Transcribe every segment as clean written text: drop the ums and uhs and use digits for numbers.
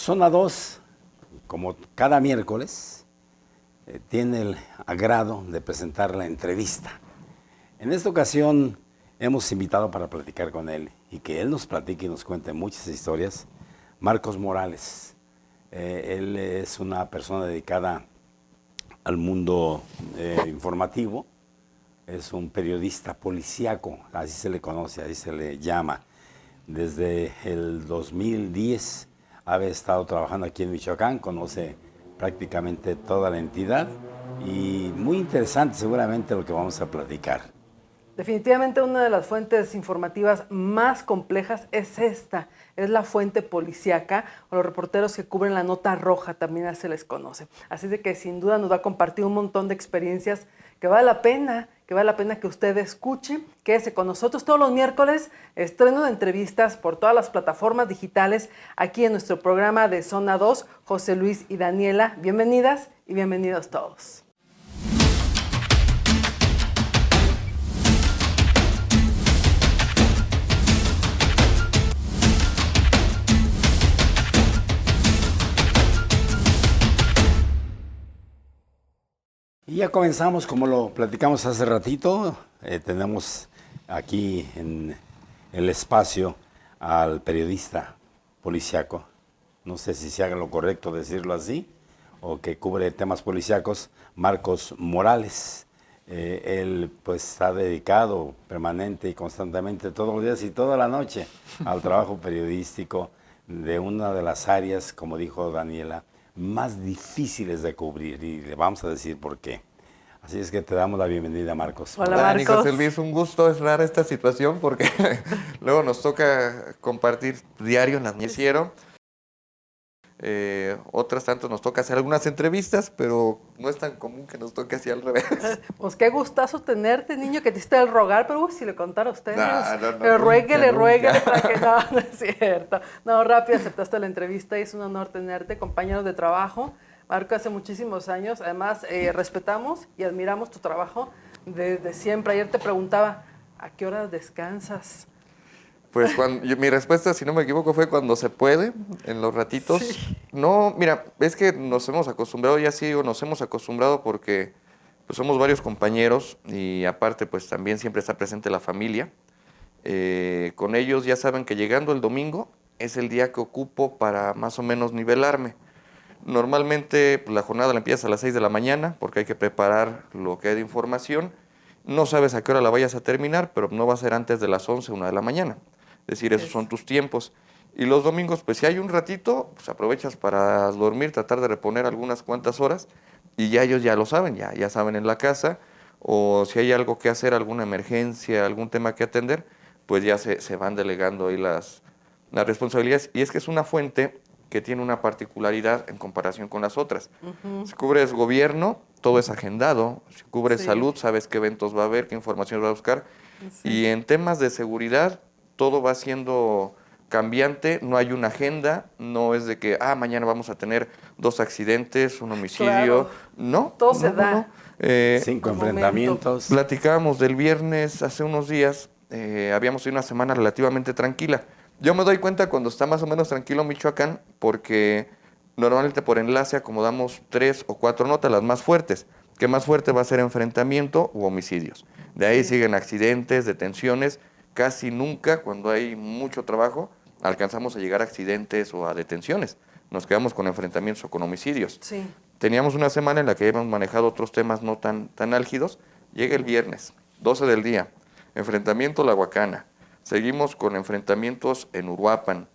Zona 2, como cada miércoles, tiene el agrado de presentar la entrevista. En esta ocasión hemos invitado para platicar con él y que él nos platique y nos cuente muchas historias, Marcos Morales. Él es una persona dedicada al mundo informativo, es un periodista policíaco, así se le conoce, así se le llama. Desde el 2010 ha estado trabajando aquí en Michoacán, conoce prácticamente toda la entidad y muy interesante seguramente lo que vamos a platicar. Definitivamente una de las fuentes informativas más complejas es esta, es la fuente policíaca, o los reporteros que cubren la nota roja, también se les conoce. Así de que sin duda nos va a compartir un montón de experiencias que vale la pena que usted escuche. Quédese con nosotros todos los miércoles, estreno de entrevistas por todas las plataformas digitales, aquí en nuestro programa de Zona 2, José Luis y Daniela. Bienvenidas y bienvenidos todos. Y ya comenzamos, como lo platicamos hace ratito, tenemos aquí en el espacio al periodista policíaco, no sé si se haga lo correcto decirlo así, o que cubre temas policíacos, Marcos Morales. Él pues está dedicado permanente y constantemente todos los días y toda la noche al trabajo periodístico de una de las áreas, como dijo Daniela, más difíciles de cubrir, y le vamos a decir por qué. Así es que te damos la bienvenida, Marcos. Hola, Marcos. José Luis, un gusto. Es rara esta situación porque luego nos toca compartir diario en las noticiero. Otras tantas nos toca hacer algunas entrevistas, pero no es tan común que nos toque así al revés. Pues qué gustazo tenerte, niño, que te hiciste el rogar, pero si le contara a usted. No, Pero ruéguele nunca. para que no es cierto. No, rápido aceptaste la entrevista y es un honor tenerte, compañero de trabajo. Marco, hace muchísimos años, además respetamos y admiramos tu trabajo desde siempre. Ayer te preguntaba, ¿a qué horas descansas? Pues mi respuesta, si no me equivoco, fue cuando se puede, en los ratitos. Sí. No, mira, es que nos hemos acostumbrado, ya sí digo, nos hemos acostumbrado porque pues, somos varios compañeros y aparte pues también siempre está presente la familia. Con ellos ya saben que llegando el domingo es el día que ocupo para más o menos nivelarme. Normalmente pues, la jornada la empiezas a las 6 de la mañana porque hay que preparar lo que hay de información. No sabes a qué hora la vayas a terminar, pero no va a ser antes de las 11, 1 de la mañana. Es decir, esos son tus tiempos. Y los domingos, pues si hay un ratito, pues aprovechas para dormir, tratar de reponer algunas cuantas horas y ya ellos ya lo saben, ya saben en la casa, o si hay algo que hacer, alguna emergencia, algún tema que atender, pues ya se van delegando ahí las responsabilidades. Y es que es una fuente que tiene una particularidad en comparación con las otras. Si cubres gobierno, todo es agendado. Si cubres salud, sabes qué eventos va a haber, qué información va a buscar. Sí. Y en temas de seguridad, todo va siendo cambiante, no hay una agenda, no es de que, mañana vamos a tener 2 accidentes, un homicidio. Claro. No. Todo se da. 5 enfrentamientos. Platicábamos del viernes hace unos días, habíamos tenido una semana relativamente tranquila. Yo me doy cuenta cuando está más o menos tranquilo Michoacán, porque normalmente por enlace acomodamos 3 o 4 notas, las más fuertes, que más fuerte va a ser enfrentamiento u homicidios. De ahí siguen accidentes, detenciones. Casi nunca, cuando hay mucho trabajo, alcanzamos a llegar a accidentes o a detenciones. Nos quedamos con enfrentamientos o con homicidios. Sí. Teníamos una semana en la que hemos manejado otros temas no tan álgidos. Llega el viernes, 12 del día, enfrentamiento La Huacana. Seguimos con enfrentamientos en Uruapan,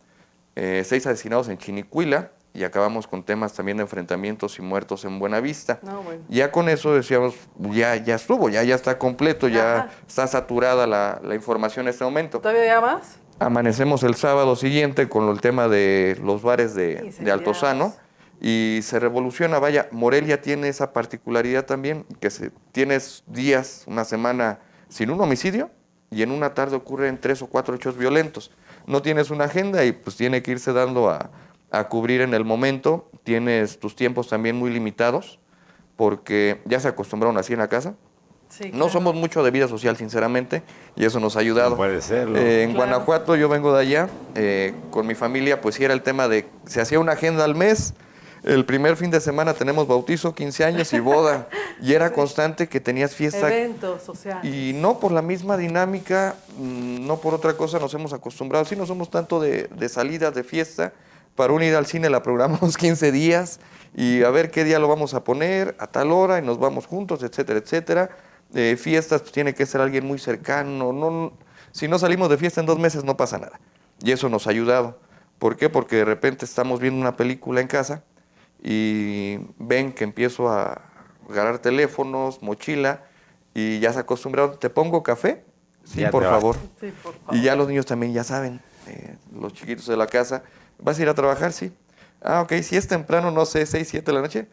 6 asesinados en Chinicuila, y acabamos con temas también de enfrentamientos y muertos en Buenavista. No, bueno. Ya con eso decíamos, ya estuvo, ya está completo, ya está saturada la información en este momento. ¿Todavía ya más? Amanecemos el sábado siguiente con el tema de los bares de Altozano y se revoluciona. Vaya, Morelia tiene esa particularidad también, que tienes días, una semana sin un homicidio y en una tarde ocurren 3 o 4 hechos violentos. No tienes una agenda y pues tiene que irse dando a cubrir en el momento. Tienes tus tiempos también muy limitados porque ya se acostumbraron así en la casa. Sí, No claro. somos mucho de vida social, sinceramente, y eso nos ha ayudado. No puede serlo. En Claro. Guanajuato, yo vengo de allá, con mi familia, pues sí era el tema de, se hacía una agenda al mes, el primer fin de semana tenemos bautizo, 15 años y boda, y era Sí. constante que tenías fiesta. Eventos sociales. Y no por la misma dinámica, no por otra cosa nos hemos acostumbrado. Sí, no somos tanto de salidas de fiesta. Para un ir al cine la programamos 15 días y a ver qué día lo vamos a poner, a tal hora, y nos vamos juntos, etcétera, etcétera. Fiestas, pues, tiene que ser alguien muy cercano. No, si no salimos de fiesta en 2 meses no pasa nada. Y eso nos ha ayudado. ¿Por qué? Porque de repente estamos viendo una película en casa y ven que empiezo a agarrar teléfonos, mochila, y ya se acostumbraron, ¿te pongo café? Sí, Ya por te vas. favor. Sí, por favor. Y ya los niños también ya saben, los chiquitos de la casa, ¿vas a ir a trabajar? Sí. Ah, ok, si es temprano, no sé, 6, 7 de la noche,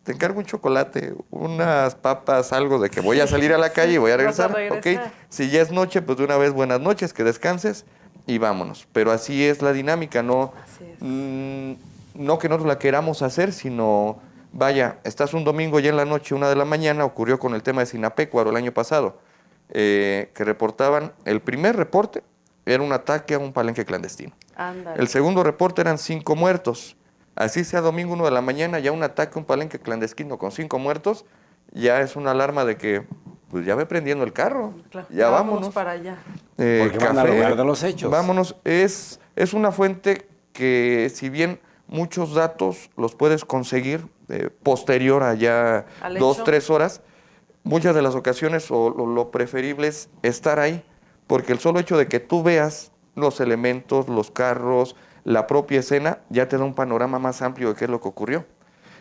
te encargo un chocolate, unas papas, algo de que voy a salir a la calle y voy a Vas a regresar. Ok, regresar. si ya es noche, pues de una vez buenas noches, que descanses y vámonos. Pero así es la dinámica, no, Así es. no que nosotros la queramos hacer, sino, vaya, estás un domingo ya en la noche, 1 de la mañana, ocurrió con el tema de Sinapecuaro el año pasado, que reportaban, el primer reporte era un ataque a un palenque clandestino. Ándale. El segundo reporte eran 5 muertos. Así sea domingo 1 de la mañana, ya un ataque a un palenque clandestino con 5 muertos, ya es una alarma de que, pues ya ve prendiendo el carro, Claro, ya vámonos. para allá. Porque van al lugar de los hechos. Vámonos. Es una fuente que, si bien muchos datos los puedes conseguir posterior a ya Al 2, hecho. 3 horas, muchas de las ocasiones o lo preferible es estar ahí, porque el solo hecho de que tú veas los elementos, los carros, la propia escena, ya te da un panorama más amplio de qué es lo que ocurrió.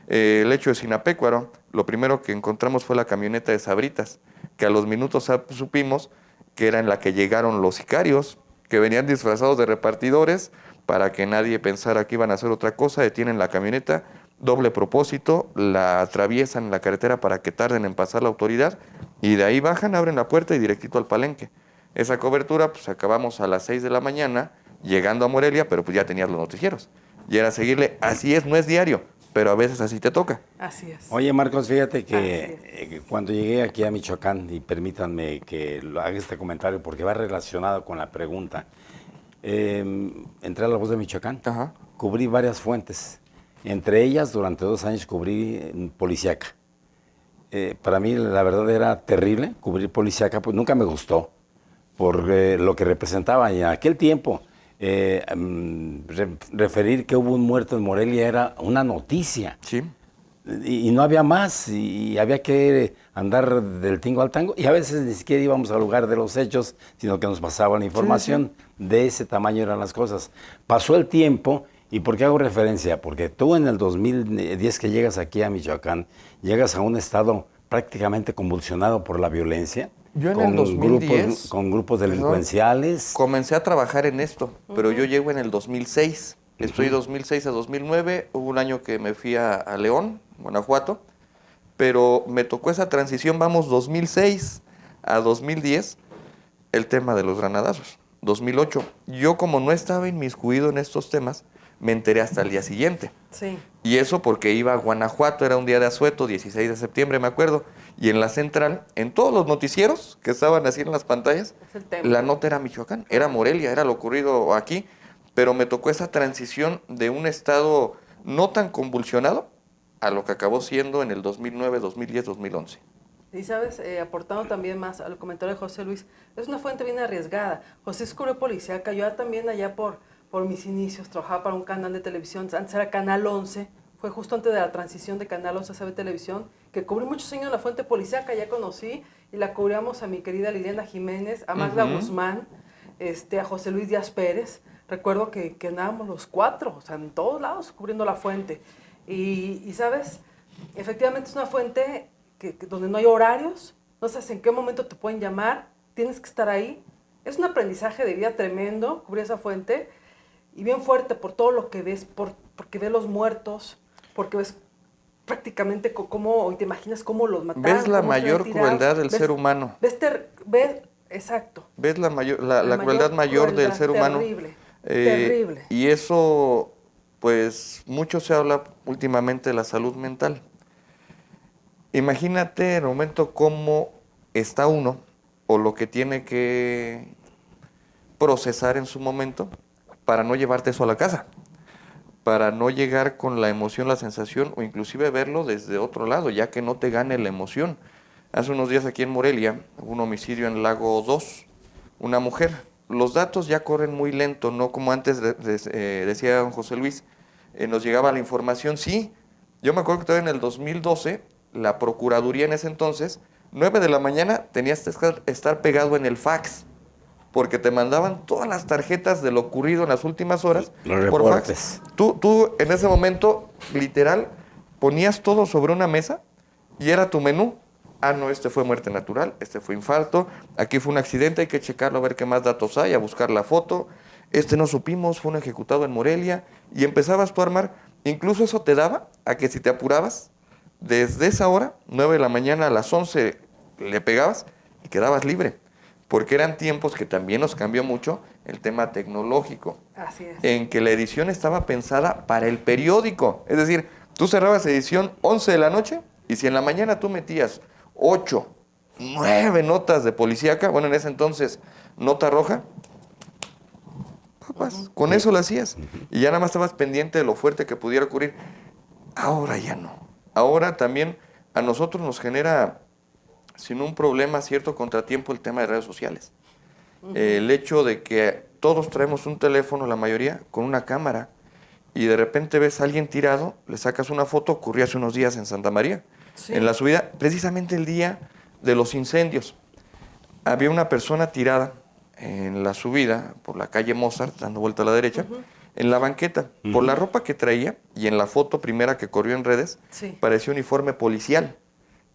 El hecho de Sinapecuaro, lo primero que encontramos fue la camioneta de Sabritas, que a los minutos supimos que era en la que llegaron los sicarios, que venían disfrazados de repartidores para que nadie pensara que iban a hacer otra cosa. Detienen la camioneta, doble propósito, la atraviesan en la carretera para que tarden en pasar la autoridad y de ahí bajan, abren la puerta y directito al palenque. Esa cobertura, pues acabamos a las 6 de la mañana llegando a Morelia, pero pues ya tenías los noticieros. Y era seguirle, así es, no es diario, pero a veces así te toca. Así es. Oye, Marcos, fíjate Así que cuando llegué aquí a Michoacán, y permítanme que lo haga este comentario porque va relacionado con la pregunta, entré a La Voz de Michoacán, Ajá. cubrí varias fuentes, entre ellas durante 2 años cubrí Policiaca. Para mí la verdad era terrible cubrir Policiaca, pues nunca me gustó por lo que representaba y en aquel tiempo. Referir que hubo un muerto en Morelia era una noticia. Sí. Y no había más, y había que andar del tingo al tango, y a veces ni siquiera íbamos al lugar de los hechos, sino que nos pasaban la información. De ese tamaño eran las cosas. Pasó el tiempo, ¿y por qué hago referencia? Porque tú en el 2010 que llegas aquí a Michoacán, llegas a un estado prácticamente convulsionado por la violencia. Yo en el 2010, con grupos perdón, delincuenciales. comencé a trabajar en esto, pero yo llego en el 2006. Estoy 2006 a 2009. Hubo un año que me fui a León, Guanajuato, pero me tocó esa transición, vamos, 2006 a 2010, el tema de los granadazos. 2008. Yo, como no estaba inmiscuido en estos temas, me enteré hasta el día siguiente. Sí. Y eso porque iba a Guanajuato, era un día de asueto, 16 de septiembre, me acuerdo. Y en la central, en todos los noticieros que estaban así en las pantallas, Es el tema. la nota era Michoacán, era Morelia, era lo ocurrido aquí. Pero me tocó esa transición de un estado no tan convulsionado a lo que acabó siendo en el 2009, 2010, 2011. Y sabes, aportando también más al comentario de José Luis, es una fuente bien arriesgada. José descubrió Policiaca, yo también allá por mis inicios trabajaba para un canal de televisión, antes era Canal 11, fue justo antes de la transición de Canal 11 a CB Televisión, que cubrí muchos años la fuente Policiaca, ya conocí, y la cubríamos a mi querida Liliana Jiménez, a Magda Guzmán, a José Luis Díaz Pérez. Recuerdo que andábamos los 4, o sea, en todos lados cubriendo la fuente. Y ¿sabes? Efectivamente es una fuente donde no hay horarios, no sabes en qué momento te pueden llamar, tienes que estar ahí. Es un aprendizaje de vida tremendo cubrir esa fuente y bien fuerte por todo lo que ves, porque ves los muertos, porque ves prácticamente cómo, y te imaginas cómo los mataron. Ves la cómo mayor están tirados. crueldad del ser humano. Exacto. Ves la crueldad mayor del ser humano. Terrible, terrible. Y eso, pues, mucho se habla últimamente de la salud mental. Imagínate en el momento cómo está uno o lo que tiene que procesar en su momento para no llevarte eso a la casa, para no llegar con la emoción, la sensación o inclusive verlo desde otro lado, ya que no te gane la emoción. Hace unos días aquí en Morelia hubo un homicidio en Lago 2, una mujer. Los datos ya corren muy lento, no como antes decía don José Luis, nos llegaba la información. Sí, yo me acuerdo que todavía en el 2012, la Procuraduría en ese entonces, 9 de la mañana tenías que estar pegado en el fax, porque te mandaban todas las tarjetas de lo ocurrido en las últimas horas Los por reportes. fax. Tú en ese momento, literal, ponías todo sobre una mesa y era tu menú. Ah, no, este fue muerte natural, este fue infarto, aquí fue un accidente, hay que checarlo a ver qué más datos hay, a buscar la foto. Este no supimos, fue un ejecutado en Morelia. Y empezabas tú a armar. Incluso eso te daba a que si te apurabas, desde esa hora, 9 de la mañana a las 11, le pegabas y quedabas libre. Porque eran tiempos que también nos cambió mucho el tema tecnológico. Así es. En que la edición estaba pensada para el periódico. Es decir, tú cerrabas edición 11 de la noche y si en la mañana tú metías 8, 9 notas de policíaca, bueno, en ese entonces, nota roja, papas, con eso lo hacías. Y ya nada más estabas pendiente de lo fuerte que pudiera ocurrir. Ahora ya no. Ahora también a nosotros nos genera, sin un problema, cierto contratiempo el tema de redes sociales. El hecho de que todos traemos un teléfono, la mayoría, con una cámara, y de repente ves a alguien tirado, le sacas una foto, ocurrió hace unos días en Santa María, Sí. en la subida, precisamente el día de los incendios. Había una persona tirada en la subida por la calle Mozart, dando vuelta a la derecha, en la banqueta. Por la ropa que traía y en la foto primera que corrió en redes, Sí. parecía uniforme policial.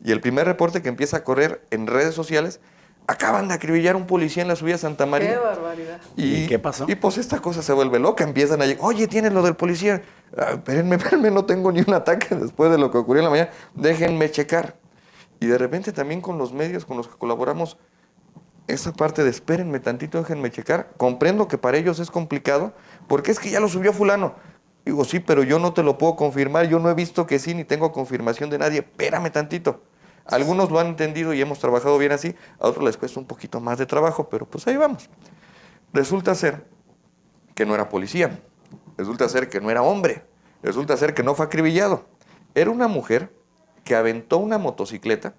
Y el primer reporte que empieza a correr en redes sociales, acaban de acribillar a un policía en la subida a Santa María. Qué barbaridad. ¿Y qué pasó? Y pues esta cosa se vuelve loca, empiezan a llegar, oye, tienes lo del policía. Espérenme, no tengo ni un ataque después de lo que ocurrió en la mañana, déjenme checar. Y de repente también con los medios con los que colaboramos, esa parte de espérenme tantito, déjenme checar. Comprendo que para ellos es complicado, porque es que ya lo subió fulano. Digo, sí, pero yo no te lo puedo confirmar, yo no he visto que sí, ni tengo confirmación de nadie, espérame tantito. Algunos lo han entendido y hemos trabajado bien así, a otros les cuesta un poquito más de trabajo, pero pues ahí vamos. Resulta ser que no era policía, resulta ser que no era hombre, resulta ser que no fue acribillado. Era una mujer que aventó una motocicleta,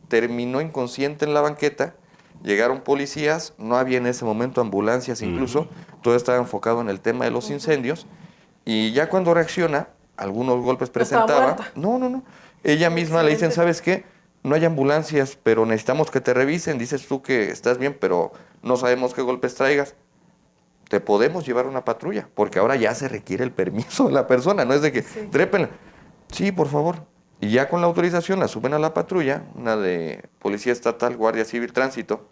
terminó inconsciente en la banqueta, llegaron policías, no había en ese momento ambulancias incluso, todo estaba enfocado en el tema de los incendios, y ya cuando reacciona, algunos golpes No estaba presentaba. muerta. No. Ella misma le dicen, Excelente. ¿sabes qué? No hay ambulancias, pero necesitamos que te revisen. Dices tú que estás bien, pero no sabemos qué golpes traigas. Te podemos llevar una patrulla, porque ahora ya se requiere el permiso de la persona, no es de que Sí. trépenla. Sí, por favor. Y ya con la autorización la suben a la patrulla, una de Policía Estatal, Guardia Civil, Tránsito,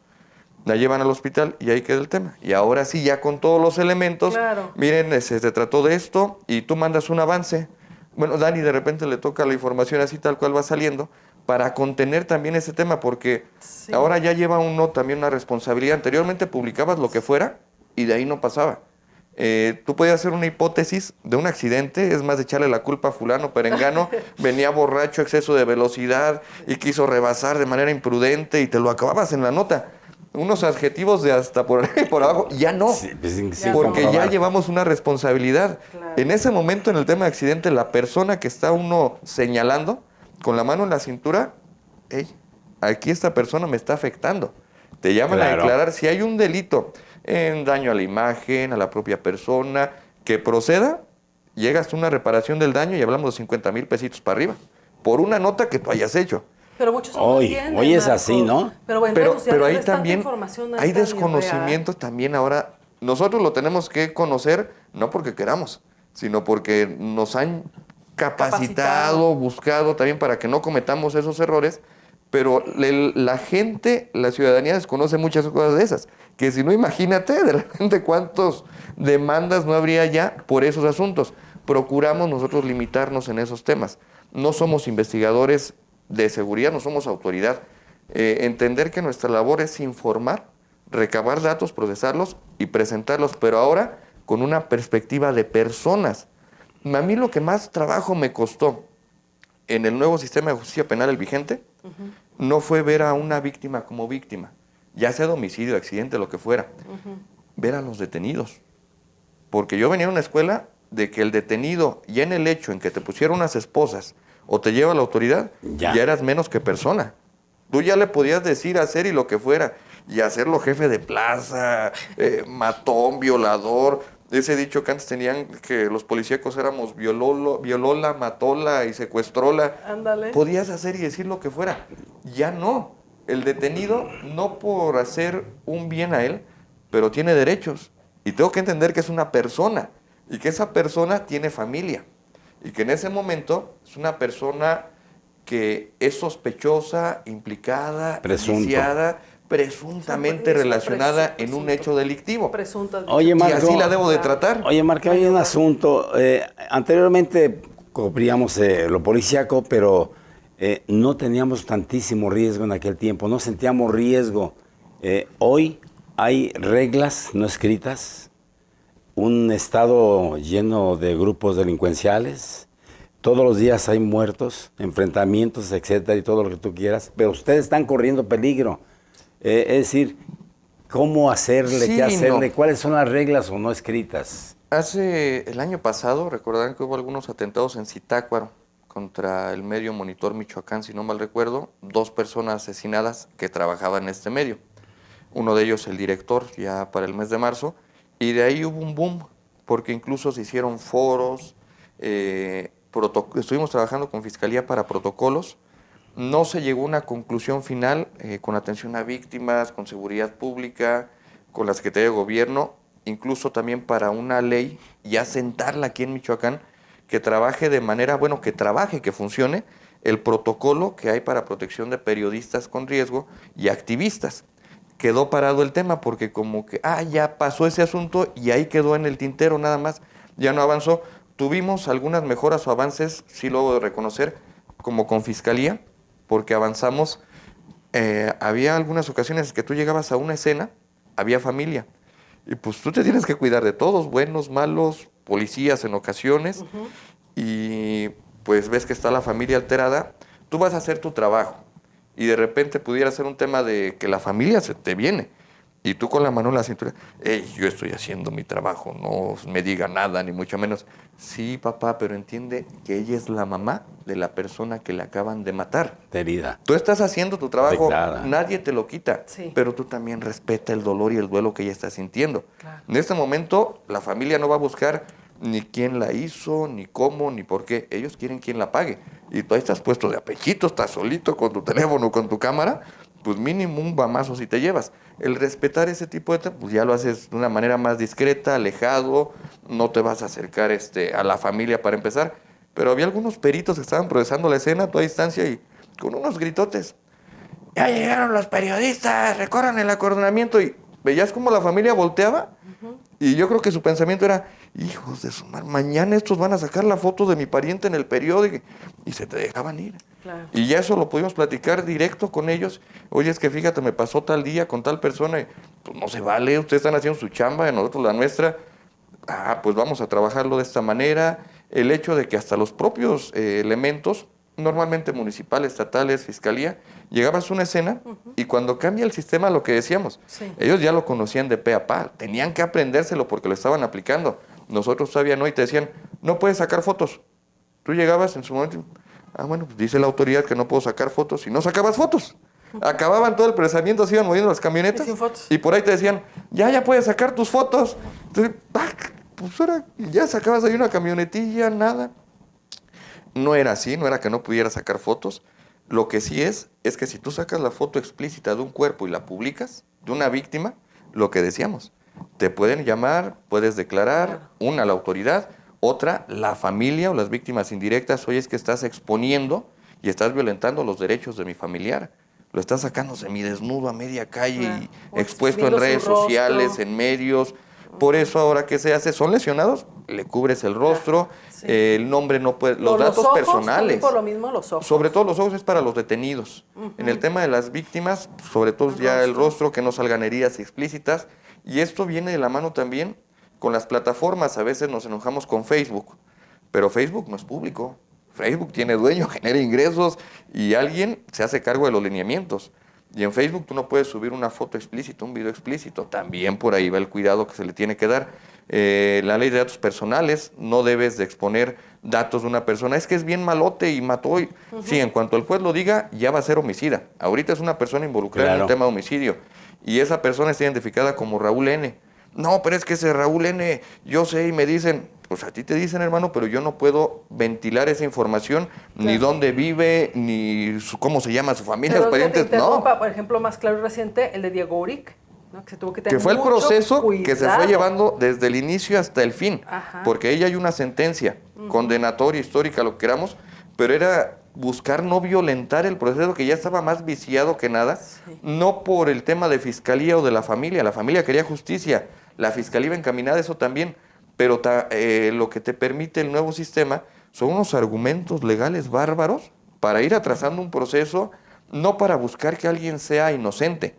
la llevan al hospital y ahí queda el tema. Y ahora sí, ya con todos los elementos, Claro. miren, se trató de esto y tú mandas un avance. Bueno, Dani de repente le toca la información así tal cual va saliendo para contener también ese tema, porque Sí. ahora ya lleva uno también una responsabilidad. Anteriormente publicabas lo que fuera y de ahí no pasaba. Tú podías hacer una hipótesis de un accidente, es más de echarle la culpa a fulano, perengano, venía borracho, exceso de velocidad y quiso rebasar de manera imprudente y te lo acababas en la nota. Unos adjetivos de hasta por arriba y por abajo, ya no. Sí, pues, sin Ya Porque ya comprobar. llevamos una responsabilidad. Claro. En ese momento, en el tema de accidente, la persona que está uno señalando, con la mano en la cintura, hey, aquí esta persona me está afectando. Te llaman a Claro. declarar si hay un delito en daño a la imagen, a la propia persona, que proceda, llegas a una reparación del daño y hablamos de 50,000 pesitos para arriba, por una nota que tú hayas hecho. Pero muchos no Hoy- entienden, hoy es Marco. así, ¿no? Pero en redes Pero sociales ahí ves tanta también información, no hay es tan desconocimiento también ahora. Nosotros lo tenemos que conocer, no porque queramos, sino porque nos han capacitado, buscado también para que no cometamos esos errores. Pero la gente, la ciudadanía desconoce muchas cosas de esas. Que si no, imagínate de repente cuántas demandas no habría ya por esos asuntos. Procuramos nosotros limitarnos en esos temas. No somos investigadores de seguridad, no somos autoridad. Entender que nuestra labor es informar, recabar datos, procesarlos y presentarlos, pero ahora con una perspectiva de personas. A mí lo que más trabajo me costó en el nuevo sistema de justicia penal, el vigente, no fue ver a una víctima como víctima, ya sea de homicidio, accidente, lo que fuera, ver a los detenidos. Porque yo venía a una escuela de que el detenido, ya en el hecho en que te pusieron unas esposas o te lleva a la autoridad, ya eras menos que persona. Tú ya le podías decir, hacer y lo que fuera, y hacerlo jefe de plaza, matón, violador. Ese dicho que antes tenían que los policíacos éramos violóla, matóla y secuestróla. Ándale. Podías hacer y decir lo que fuera. Ya no. El detenido, no por hacer un bien a él, pero tiene derechos. Y tengo que entender que es una persona y que esa persona tiene familia. Y que en ese momento es una persona que es sospechosa, implicada, indiciada, presuntamente relacionada en un hecho delictivo. Oye, Marco, y así la debo de tratar. Oye, Marco, hay un asunto. Anteriormente cubríamos lo policíaco, pero no teníamos tantísimo riesgo en aquel tiempo, no sentíamos riesgo. Hoy hay reglas no escritas, un estado lleno de grupos delincuenciales. Todos los días hay muertos, enfrentamientos, etcétera, y todo lo que tú quieras, pero ustedes están corriendo peligro. Es decir, ¿cómo hacerle? Sí, ¿Qué hacerle? no. ¿Cuáles son las reglas o no escritas? Hace el año pasado, recordarán que hubo algunos atentados en Zitácuaro contra el medio Monitor Michoacán, si no mal recuerdo, 2 personas asesinadas que trabajaban en este medio. Uno de ellos el director, ya para el mes de marzo, y de ahí hubo un boom, porque incluso se hicieron foros, estuvimos trabajando con Fiscalía para protocolos. No se llegó a una conclusión final con atención a víctimas, con seguridad pública, con la Secretaría de Gobierno, incluso también para una ley, ya sentarla aquí en Michoacán, que trabaje de manera, bueno, que funcione el protocolo que hay para protección de periodistas con riesgo y activistas. Quedó parado el tema porque como que, ya pasó ese asunto y ahí quedó en el tintero nada más, ya no avanzó. Tuvimos algunas mejoras o avances, sí lo debo de reconocer, como con Fiscalía, porque avanzamos. Había algunas ocasiones que tú llegabas a una escena, había familia, y pues tú te tienes que cuidar de todos, buenos, malos, policías en ocasiones, y pues ves que está la familia alterada, tú vas a hacer tu trabajo, y de repente pudiera ser un tema de que la familia se te viene, y tú con la mano en la cintura, yo estoy haciendo mi trabajo, no me diga nada, ni mucho menos. Sí, papá, pero entiende que ella es la mamá de la persona que le acaban de matar. Herida. Tú estás haciendo tu trabajo, Afectada. nadie te lo quita, Sí. pero tú también respeta el dolor y el duelo que ella está sintiendo. Claro. En este momento, la familia no va a buscar ni quién la hizo, ni cómo, ni por qué. Ellos quieren quién la pague. Y tú ahí estás puesto de apechito, estás solito con tu teléfono, con tu cámara, pues mínimo un bamazo si te llevas. El respetar ese tipo de pues ya lo haces de una manera más discreta, alejado, no te vas a acercar a la familia para empezar. Pero había algunos peritos que estaban procesando la escena a toda distancia y con unos gritotes. Ya llegaron los periodistas, recorran el acordonamiento, y veías cómo la familia volteaba. Y yo creo que su pensamiento era, hijos de su madre, mañana estos van a sacar la foto de mi pariente en el periódico, y se te dejaban ir. Claro. Y ya eso lo pudimos platicar directo con ellos. Oye, es que fíjate, me pasó tal día con tal persona, y pues no se vale, ustedes están haciendo su chamba, y nosotros la nuestra. Pues vamos a trabajarlo de esta manera. El hecho de que hasta los propios elementos, normalmente municipales, estatales, fiscalía, llegabas a una escena y cuando cambia el sistema, lo que decíamos, Sí. ellos ya lo conocían de pe a pa, tenían que aprendérselo porque lo estaban aplicando. Nosotros todavía no, y te decían, no puedes sacar fotos. Tú llegabas en su momento, bueno, pues dice la autoridad que no puedo sacar fotos, y no sacabas fotos. Acababan todo el procesamiento, se iban moviendo las camionetas, Y sin fotos. y por ahí te decían, ya puedes sacar tus fotos. Entonces, pues ahora ya sacabas ahí una camionetilla, nada. No era así, no era que no pudiera sacar fotos. Lo que sí es que si tú sacas la foto explícita de un cuerpo y la publicas, de una víctima, lo que decíamos, te pueden llamar, puedes declarar, una, la autoridad, otra, la familia o las víctimas indirectas. Oye, es que estás exponiendo y estás violentando los derechos de mi familiar. Lo estás sacando semidesnudo a media calle y O expuesto en exhibiendo su redes sociales, rostro. en medios. Por eso ahora, ¿qué se hace? ¿Son lesionados? Le cubres el rostro, Sí. el nombre no puede, los Por datos ojos, personales. también por lo mismo los ojos. Sobre todo los ojos es para los detenidos. En el tema de las víctimas, sobre todo el rostro, que no salgan heridas explícitas. Y esto viene de la mano también con las plataformas. A veces nos enojamos con Facebook, pero Facebook no es público. Facebook tiene dueño, genera ingresos y alguien se hace cargo de los lineamientos. Y en Facebook tú no puedes subir una foto explícita, un video explícito. También por ahí va el cuidado que se le tiene que dar. La ley de datos personales, no debes de exponer datos de una persona. Es que es bien malote y mató. Sí, en cuanto el juez lo diga, ya va a ser homicida. Ahorita es una persona involucrada en un tema de homicidio. Y esa persona está identificada como Raúl N. No, pero es que ese Raúl N, yo sé y me dicen, pues a ti te dicen, hermano, pero yo no puedo ventilar esa información, ni dónde vive, ni cómo se llama su familia, Pero los parientes, no. por ejemplo, más claro y reciente, el de Diego Uric, ¿no? Que se tuvo que tener Que fue el mucho proceso cuidado. que se fue llevando desde el inicio hasta el fin, Ajá. porque ahí hay una sentencia condenatoria, histórica, lo que queramos, pero era buscar no violentar el proceso que ya estaba más viciado que nada, no por el tema de fiscalía o de la familia quería justicia, la fiscalía iba encaminada a eso también, pero lo que te permite el nuevo sistema son unos argumentos legales bárbaros para ir atrasando un proceso, no para buscar que alguien sea inocente,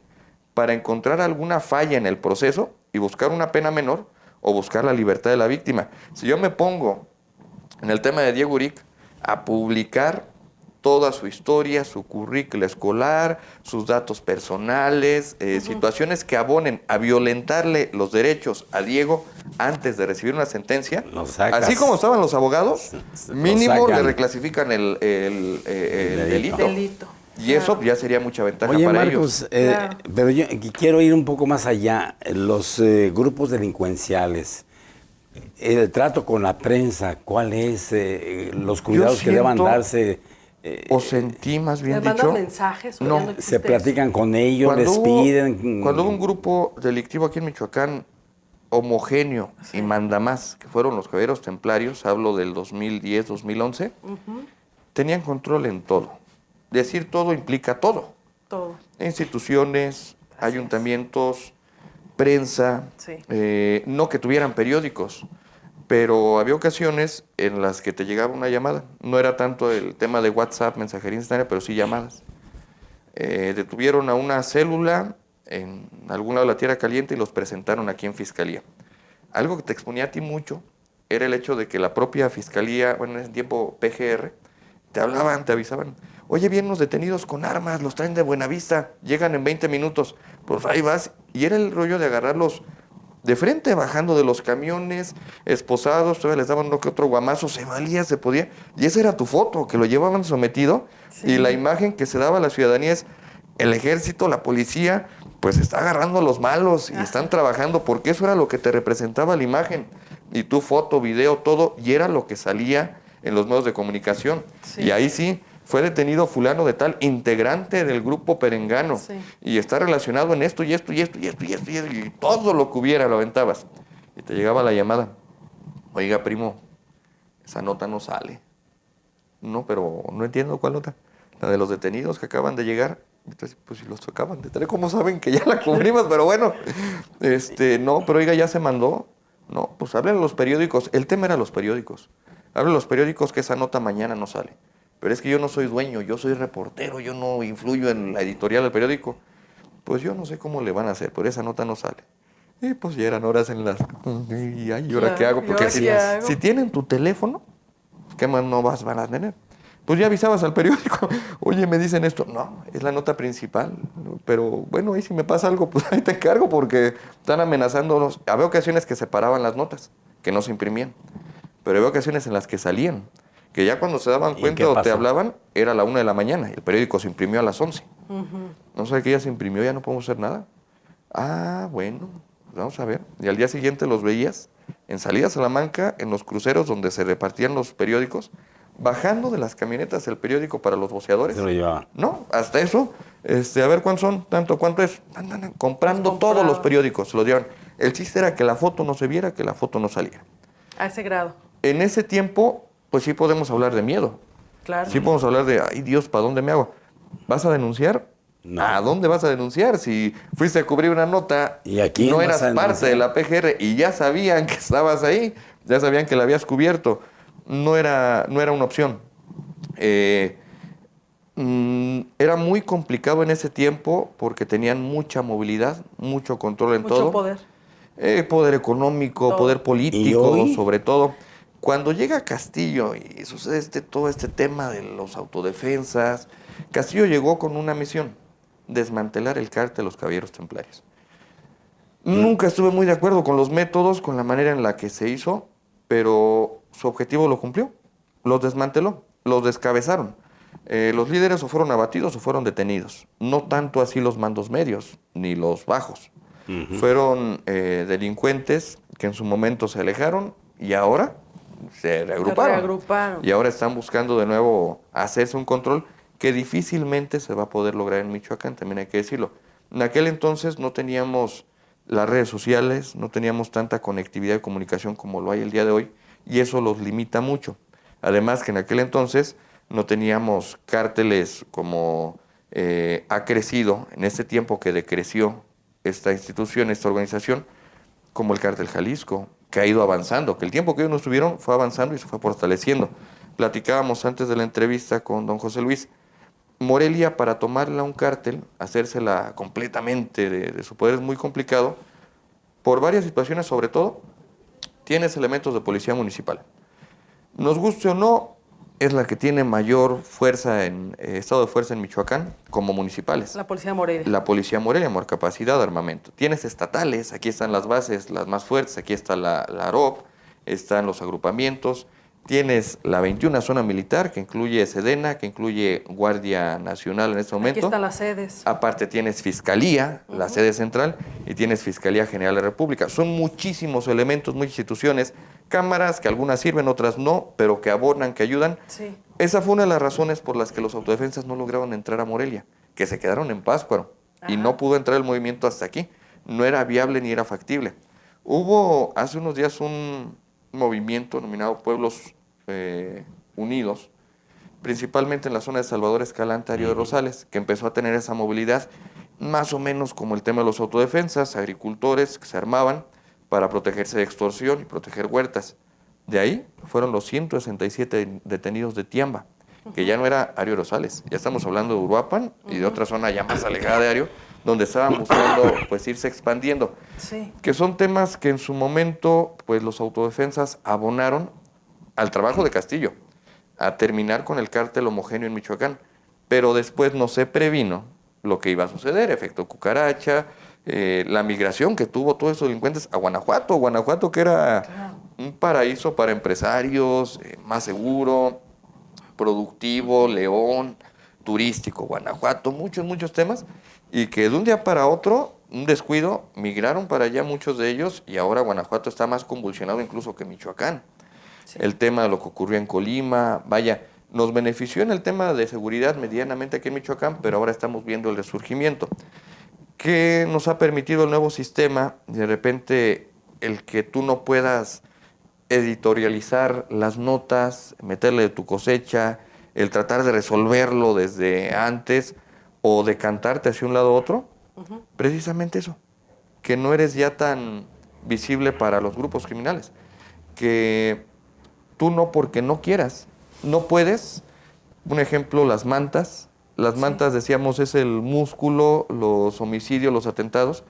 para encontrar alguna falla en el proceso y buscar una pena menor o buscar la libertad de la víctima. Si yo me pongo en el tema de Diego Uric a publicar toda su historia, su currícula escolar, sus datos personales, situaciones que abonen a violentarle los derechos a Diego antes de recibir una sentencia, así como estaban los abogados, mínimo le reclasifican el delito. Y eso ya sería mucha ventaja para Marcos, ellos. Pero yo quiero ir un poco más allá. Los grupos delincuenciales, el trato con la prensa, ¿cuál es? Los cuidados que deban darse. O sentí más bien ¿Les mandan dicho. mensajes? No, se platican con ellos, les piden. Cuando hubo un grupo delictivo aquí en Michoacán homogéneo y mandamás, que fueron los Caballeros Templarios, hablo del 2010, 2011, tenían control en todo. Decir todo implica todo. Todo. Instituciones, ayuntamientos, prensa, no que tuvieran periódicos, pero había ocasiones en las que te llegaba una llamada. No era tanto el tema de WhatsApp, mensajería instantánea, pero sí llamadas. Detuvieron a una célula en algún lado de la Tierra Caliente y los presentaron aquí en Fiscalía. Algo que te exponía a ti mucho era el hecho de que la propia Fiscalía, bueno, en ese tiempo PGR, te hablaban, te avisaban. Oye, vienen los detenidos con armas, los traen de Buenavista, llegan en 20 minutos. Pues ahí vas. Y era el rollo de agarrarlos de frente, bajando de los camiones, esposados, todavía les daban uno que otro guamazo, se valía, se podía. Y esa era tu foto, que lo llevaban sometido. Y la imagen que se daba a la ciudadanía es el ejército, la policía, pues está agarrando a los malos y están trabajando, porque eso era lo que te representaba la imagen. Y tu foto, video, todo, y era lo que salía en los medios de comunicación. Y ahí sí, fue detenido fulano de tal, integrante del grupo perengano, y está relacionado en esto y esto y esto y esto y esto y todo lo que hubiera lo aventabas. Y te llegaba la llamada. Oiga, primo, esa nota no sale. No, pero no entiendo cuál nota. La de los detenidos que acaban de llegar. Entonces, pues si los acaban de traer, ¿cómo saben que ya la cubrimos? Pero bueno, no, pero oiga, ya se mandó. No, pues hablen los periódicos. El tema era los periódicos. Hablen los periódicos que esa nota mañana no sale. Pero es que yo no soy dueño, yo soy reportero, yo no influyo en la editorial del periódico. Pues yo no sé cómo le van a hacer, pero esa nota no sale. Y pues ya eran horas en las... ¿Y ahora qué hago? Porque si tienen tu teléfono, ¿qué más no van a tener? Pues ya avisabas al periódico, oye, me dicen esto. No, es la nota principal. Pero bueno, ahí si me pasa algo, pues ahí te encargo porque están amenazándonos. Había ocasiones que separaban las notas, que no se imprimían. Pero había ocasiones en las que salían. Que ya cuando se daban cuenta o te hablaban, era la 1 de la mañana y el periódico se imprimió a las 11. No sé que ya se imprimió, ya no podemos hacer nada. Ah, bueno, pues vamos a ver. Y al día siguiente los veías en salida a Salamanca, en los cruceros donde se repartían los periódicos, bajando de las camionetas el periódico para los voceadores. Se lo llevaban. No, hasta eso, a ver cuántos son, tanto, cuánto es. Andan comprando todos los periódicos, se los llevan. El chiste era que la foto no se viera, que la foto no saliera. A ese grado. En ese tiempo, pues sí podemos hablar de miedo. Claro. Sí podemos hablar de, ay Dios, ¿para dónde me hago? ¿Vas a denunciar? No. ¿A dónde vas a denunciar? Si fuiste a cubrir una nota, ¿y aquí no eras parte de la PGR y ya sabían que estabas ahí, ya sabían que la habías cubierto, no era una opción. Era muy complicado en ese tiempo porque tenían mucha movilidad, mucho control en todo. Mucho poder. Poder económico, todo. Poder político, sobre todo. Cuando llega Castillo y sucede todo este tema de los autodefensas, Castillo llegó con una misión: desmantelar el cártel de los Caballeros Templarios. Nunca estuve muy de acuerdo con los métodos, con la manera en la que se hizo, pero su objetivo lo cumplió. Los desmanteló, los descabezaron. Los líderes o fueron abatidos o fueron detenidos. No tanto así los mandos medios, ni los bajos. Fueron delincuentes que en su momento se alejaron y ahora se reagruparon. Y ahora están buscando de nuevo hacerse un control que difícilmente se va a poder lograr en Michoacán, también hay que decirlo. En aquel entonces no teníamos las redes sociales, no teníamos tanta conectividad y comunicación como lo hay el día de hoy, y eso los limita mucho. Además que en aquel entonces no teníamos cárteles como ha crecido en este tiempo que decreció esta institución, esta organización, como el Cártel Jalisco, que ha ido avanzando, que el tiempo que ellos no estuvieron fue avanzando y se fue fortaleciendo. Platicábamos antes de la entrevista con don José Luis, Morelia, para tomarla a un cártel, hacérsela completamente de su poder es muy complicado, por varias situaciones. Sobre todo, tienes elementos de policía municipal. Nos guste o no, es la que tiene mayor fuerza estado de fuerza en Michoacán como municipales. La Policía Morelia. La Policía Morelia, por capacidad de armamento. Tienes estatales, aquí están las bases, las más fuertes, aquí está la AROP, están los agrupamientos. Tienes la 21 zona militar, que incluye Sedena, que incluye Guardia Nacional en este momento. Aquí están las sedes. Aparte tienes Fiscalía, la sede central, y tienes Fiscalía General de la República. Son muchísimos elementos, muchas instituciones, cámaras que algunas sirven, otras no, pero que abonan, que ayudan. Sí. Esa fue una de las razones por las que los autodefensas no lograron entrar a Morelia, que se quedaron en Pátzcuaro. Y no pudo entrar el movimiento hasta aquí. No era viable ni era factible. Hubo hace unos días un movimiento denominado Pueblos Unidos, principalmente en la zona de Salvador Escalante, Ario de Rosales, que empezó a tener esa movilidad, más o menos como el tema de los autodefensas, agricultores que se armaban para protegerse de extorsión y proteger huertas. De ahí fueron los 167 detenidos de Tiamba, que ya no era Ario de Rosales, ya estamos hablando de Uruapan y de otra zona ya más alejada de Ario, donde estaban buscando pues irse expandiendo. Sí. Que son temas que en su momento pues los autodefensas abonaron al trabajo de Castillo, a terminar con el cártel homogéneo en Michoacán, pero después no se previno lo que iba a suceder, efecto cucaracha, la migración que tuvo todos esos delincuentes a Guanajuato que era un paraíso para empresarios, más seguro, productivo, León, turístico, Guanajuato, muchos temas, y que de un día para otro, un descuido, migraron para allá muchos de ellos, y ahora Guanajuato está más convulsionado incluso que Michoacán. Sí. El tema de lo que ocurrió en Colima, vaya, nos benefició en el tema de seguridad medianamente aquí en Michoacán, pero ahora estamos viendo el resurgimiento. ¿Qué nos ha permitido el nuevo sistema? De repente, el que tú no puedas editorializar las notas, meterle de tu cosecha, el tratar de resolverlo desde antes o decantarte hacia un lado u otro, precisamente eso, que no eres ya tan visible para los grupos criminales, que tú no porque no quieras, no puedes. Un ejemplo, las mantas. Las mantas, decíamos, es el músculo, los homicidios, los atentados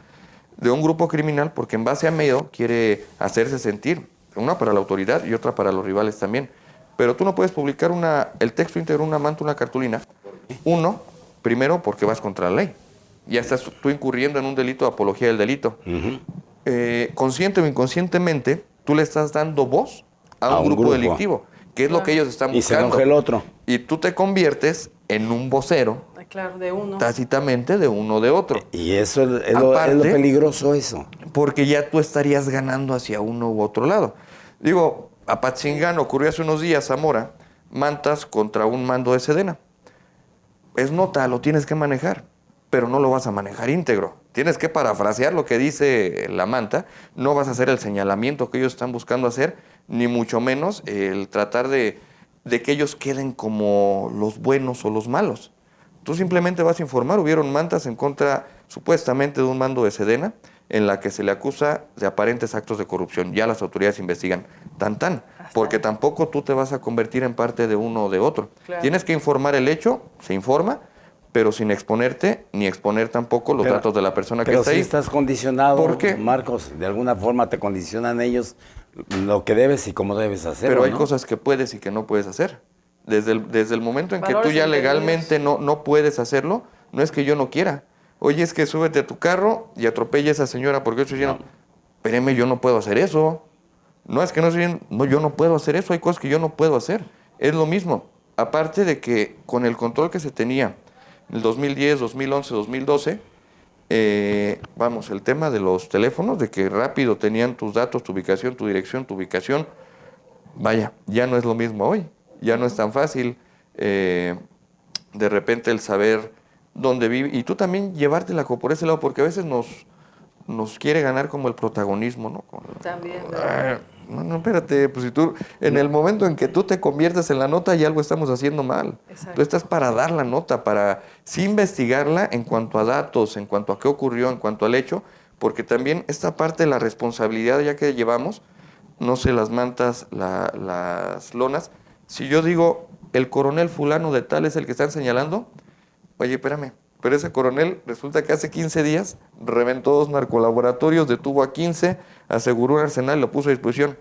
de un grupo criminal, porque en base a miedo quiere hacerse sentir, una para la autoridad y otra para los rivales también. Pero tú no puedes publicar el texto íntegro, una manta, una cartulina. Uno, primero porque vas contra la ley. Ya estás tú incurriendo en un delito de apología del delito. Consciente o inconscientemente, tú le estás dando voz a un grupo delictivo, que es lo que ellos están buscando. Y se enoja el otro. Y tú te conviertes en un vocero, claro, de uno. Tácitamente de uno o de otro. Y eso es lo peligroso, eso. Porque ya tú estarías ganando hacia uno u otro lado. Digo, Apatzingán ocurrió hace unos días, Zamora, mantas contra un mando de Sedena. Es nota, lo tienes que manejar, pero no lo vas a manejar íntegro. Tienes que parafrasear lo que dice la manta, no vas a hacer el señalamiento que ellos están buscando hacer, ni mucho menos el tratar de que ellos queden como los buenos o los malos. Tú simplemente vas a informar. Hubieron mantas en contra, supuestamente, de un mando de Sedena, en la que se le acusa de aparentes actos de corrupción. Ya las autoridades investigan. Porque tampoco tú te vas a convertir en parte de uno o de otro. Claro. Tienes que informar el hecho, se informa, pero sin exponerte, ni exponer tampoco los datos de la persona que está ahí. Pero si estás condicionado, ¿por qué? Marcos, de alguna forma te condicionan ellos lo que debes y cómo debes hacerlo. Pero hay ¿no? cosas que puedes y que no puedes hacer. Desde el momento en que Valores tú ya entendidos. legalmente no puedes hacerlo, no es que yo no quiera. Oye, es que súbete a tu carro y atropella a esa señora porque eso ya no. Espéreme, yo no puedo hacer eso. No es que no soy, no, yo no puedo hacer eso, hay cosas que yo no puedo hacer. Es lo mismo. Aparte de que con el control que se tenía en el 2010, 2011, 2012, vamos, el tema de los teléfonos, de que rápido tenían tus datos, tu ubicación, tu dirección, tu ubicación, vaya, ya no es lo mismo hoy. Ya no es tan fácil de repente el saber dónde vive. Y tú también llevártela como por ese lado, porque a veces nos quiere ganar como el protagonismo, ¿no? También. No, espérate, pues si tú, en el momento en que tú te conviertes en la nota, ya algo estamos haciendo mal. Exacto. Tú estás para dar la nota, para sí investigarla en cuanto a datos, en cuanto a qué ocurrió, en cuanto al hecho, porque también esta parte de la responsabilidad ya que llevamos, no sé, las mantas, las lonas, si yo digo, el coronel fulano de tal es el que están señalando, oye, espérame, pero ese coronel resulta que hace 15 días reventó 2 narcolaboratorios, detuvo a 15, aseguró un arsenal y lo puso a disposición.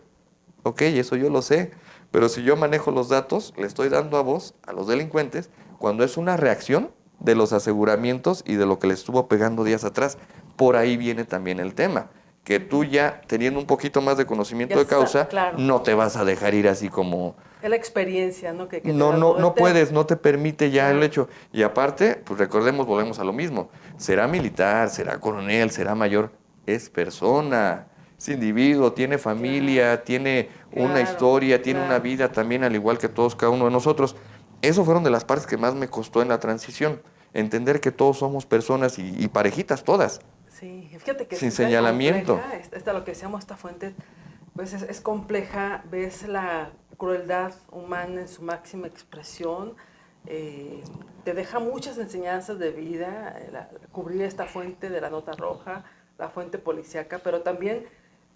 Ok, eso yo lo sé, pero si yo manejo los datos, le estoy dando a voz a los delincuentes cuando es una reacción de los aseguramientos y de lo que le estuvo pegando días atrás. Por ahí viene también el tema, que tú ya teniendo un poquito más de conocimiento Ya de causa, está, claro. no te vas a dejar ir así como... Es la experiencia, ¿no? Que te No, da no, todo el no tema. puedes, no te permite ya el Claro. hecho. Y aparte, pues recordemos, volvemos a lo mismo. Será militar, será coronel, será mayor, es persona, es individuo, tiene familia, tiene una Claro, historia, tiene claro. una vida también, al igual que todos, cada uno de nosotros. Eso fueron de las partes que más me costó en la transición. Entender que todos somos personas y parejitas todas. Sí, fíjate que Sin es tan señalamiento. compleja, esta lo que decíamos, esta fuente, pues es compleja, ves la crueldad humana en su máxima expresión, te deja muchas enseñanzas de vida, cubrir esta fuente de la nota roja, la fuente policíaca, pero también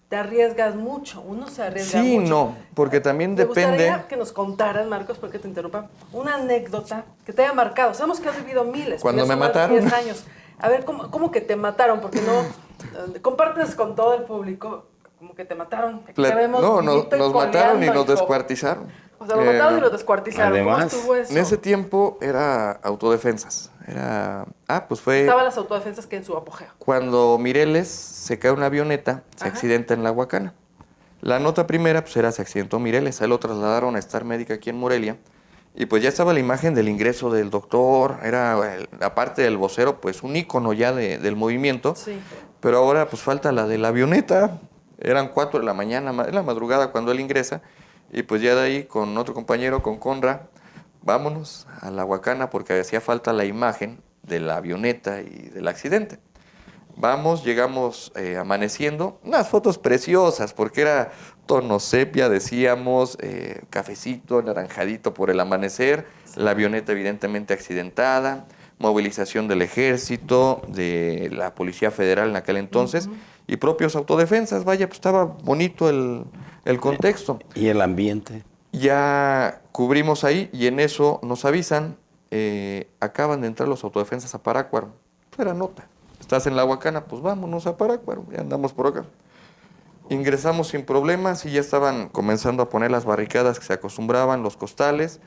te arriesgas mucho, uno se arriesga Sí, mucho. no, porque también Me depende... gustaría que nos contaras, Marcos, porque te interrumpa, una anécdota que te haya marcado. Sabemos que has vivido miles. Cuando ya me son más de mataron. 10 años. A ver, ¿cómo que te mataron? Porque no compartes con todo el público, como que te mataron. Aquí te vemos No, vivito y nos mataron y coleando, nos hijo. descuartizaron. O sea, lo mataron y lo descuartizaron. Además, ¿Cómo estuvo eso? En ese tiempo era autodefensas. Pues fue Estaban las autodefensas que en su apogeo. cuando Mireles se cae una avioneta, se Ajá. accidenta en la Huacana. La nota primera pues era se accidentó Mireles, a él lo trasladaron a Star Médica aquí en Morelia. Y pues ya estaba la imagen del ingreso del doctor, era aparte del vocero, pues un ícono ya del movimiento. Sí. Pero ahora pues falta la de la avioneta. Eran 4 de la mañana, en la madrugada cuando él ingresa. Y pues ya de ahí con otro compañero, con Conra, vámonos a la Huacana porque hacía falta la imagen de la avioneta y del accidente. Vamos, llegamos amaneciendo, unas fotos preciosas porque era tono sepia, decíamos, cafecito, naranjadito por el amanecer, la avioneta evidentemente accidentada, movilización del ejército, de la Policía Federal en aquel entonces y propios autodefensas, vaya, pues estaba bonito el contexto. ¿y el ambiente? Ya cubrimos ahí y en eso nos avisan, acaban de entrar los autodefensas a Parácuaro. Pues era nota. Estás en la Huacana, pues vámonos a Parácuaro, ya andamos por acá. Ingresamos sin problemas y ya estaban comenzando a poner las barricadas que se acostumbraban, los costales.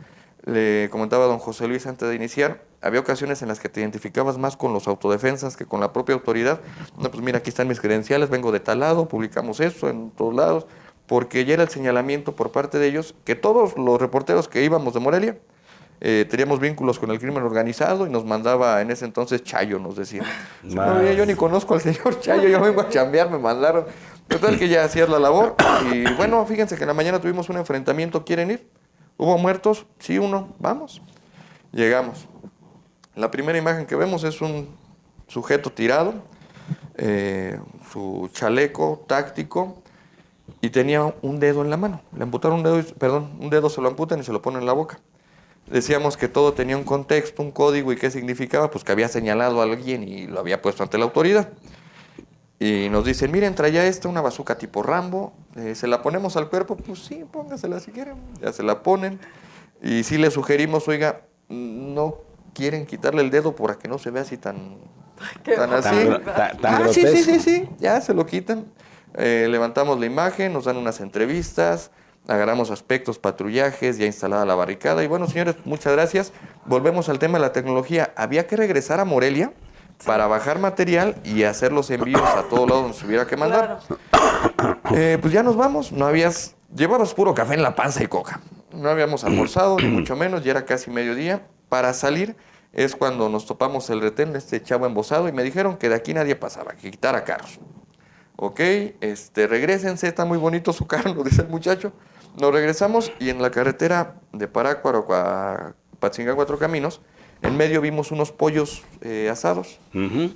Le comentaba a don José Luis antes de iniciar, había ocasiones en las que te identificabas más con los autodefensas que con la propia autoridad. No, pues mira, aquí están mis credenciales, vengo de tal lado, publicamos esto en todos lados, porque ya era el señalamiento por parte de ellos que todos los reporteros que íbamos de Morelia teníamos vínculos con el crimen organizado y nos mandaba en ese entonces Chayo, nos decía. No, yo ni conozco al señor Chayo, yo vengo a chambear, me mandaron. Total que ya hacías la labor y bueno, fíjense que en la mañana tuvimos un enfrentamiento, ¿quieren ir? ¿Hubo muertos? Sí, uno, vamos. Llegamos. La primera imagen que vemos es un sujeto tirado, su chaleco táctico y tenía un dedo en la mano. Le amputaron un dedo se lo amputan y se lo ponen en la boca. Decíamos que todo tenía un contexto, un código y qué significaba, pues que había señalado a alguien y lo había puesto ante la autoridad. Y nos dicen, miren, traía una bazuca tipo Rambo, ¿se la ponemos al cuerpo? Pues sí, póngasela si quieren. Ya se la ponen. Y sí le sugerimos, oiga, no quieren quitarle el dedo para que no se vea así tan Qué así. Tan Sí, grotesco. sí, ya se lo quitan. Levantamos la imagen, nos dan unas entrevistas, agarramos aspectos, patrullajes, ya instalada la barricada. Y bueno, señores, muchas gracias. Volvemos al tema de la tecnología. Había que regresar a Morelia para bajar material y hacer los envíos a todos lados donde se hubiera que mandar. Claro. Pues ya nos vamos. Llevabas puro café en la panza y coca. No habíamos almorzado, ni mucho menos, ya era casi mediodía. Para salir es cuando nos topamos el retén, este chavo embosado, y me dijeron que de aquí nadie pasaba, que quitara carros. Ok, regrésense, está muy bonito su carro, nos dice el muchacho. Nos regresamos y en la carretera de Parácuaro a Patzingán, Cuatro Caminos, en medio vimos unos pollos asados. Ujú.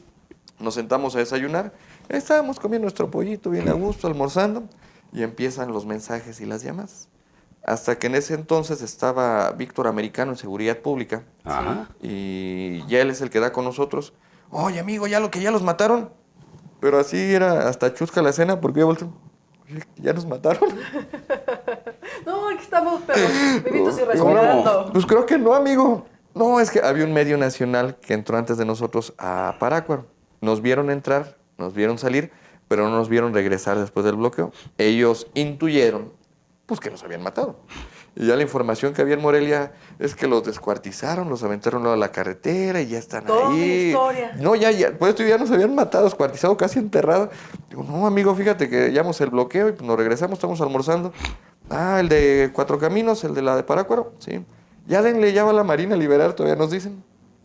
Nos sentamos a desayunar. Estábamos comiendo nuestro pollito bien a gusto, almorzando, y empiezan los mensajes y las llamadas. Hasta que en ese entonces estaba Víctor Americano en Seguridad Pública. Ajá. Y ya él es el que da con nosotros. Oye, amigo, ya los mataron. Pero así era hasta chusca la escena porque yo volteo. Oye, ¿ya nos mataron? No, aquí estamos, pero vivitos y respirando. Pues creo que no, amigo. No, es que había un medio nacional que entró antes de nosotros a Parácuaro. Nos vieron entrar, nos vieron salir, pero no nos vieron regresar después del bloqueo. Ellos intuyeron, pues, que nos habían matado. Y ya la información que había en Morelia es que los descuartizaron, los aventaron a la carretera y ya están Toda una ahí. historia. No, ya, pues esto ya nos habían matado, descuartizado, casi enterrado. Digo, no, amigo, fíjate que llevamos el bloqueo y pues nos regresamos, estamos almorzando. Ah, el de Cuatro Caminos, el de la de Parácuaro, sí. Ya denle, ya va la Marina a liberar, todavía nos dicen.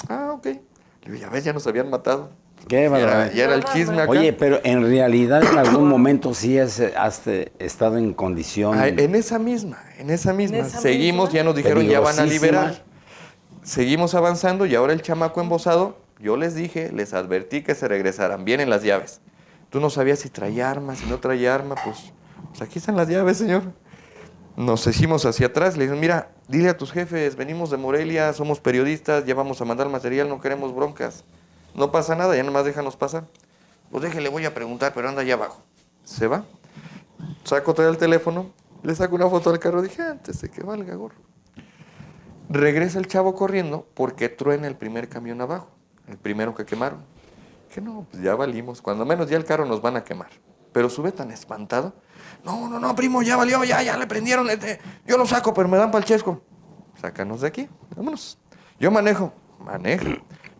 Ah, ok. Le digo, ya ves, ya nos habían matado. Qué barbaridad. Ya era el chisme acá. Oye, pero en realidad en algún momento sí has estado en condición. Ah, en esa misma. Seguimos, misma? ya nos dijeron, ya van a Peligrosísima. liberar. Seguimos avanzando y ahora el chamaco embosado, yo les dije, les advertí que se regresaran. Vienen las llaves. Tú no sabías si traía arma, si no traía arma, pues aquí están las llaves, señor. Nos hicimos hacia atrás, le dije, mira, dile a tus jefes, venimos de Morelia, somos periodistas, ya vamos a mandar material, no queremos broncas. No pasa nada, ya nomás déjanos pasar. Pues déjele, voy a preguntar, pero anda allá abajo. Se va. Saco todo el teléfono, le saco una foto al carro, dije, antes de que valga gorro. Regresa el chavo corriendo porque truena el primer camión abajo, el primero que quemaron. Que no, pues ya valimos, cuando menos ya el carro nos van a quemar. Pero sube tan espantado. No, primo, ya valió, ya le prendieron. Yo lo saco, pero me dan pa'l chesco. Sácanos de aquí, vámonos. Yo manejo.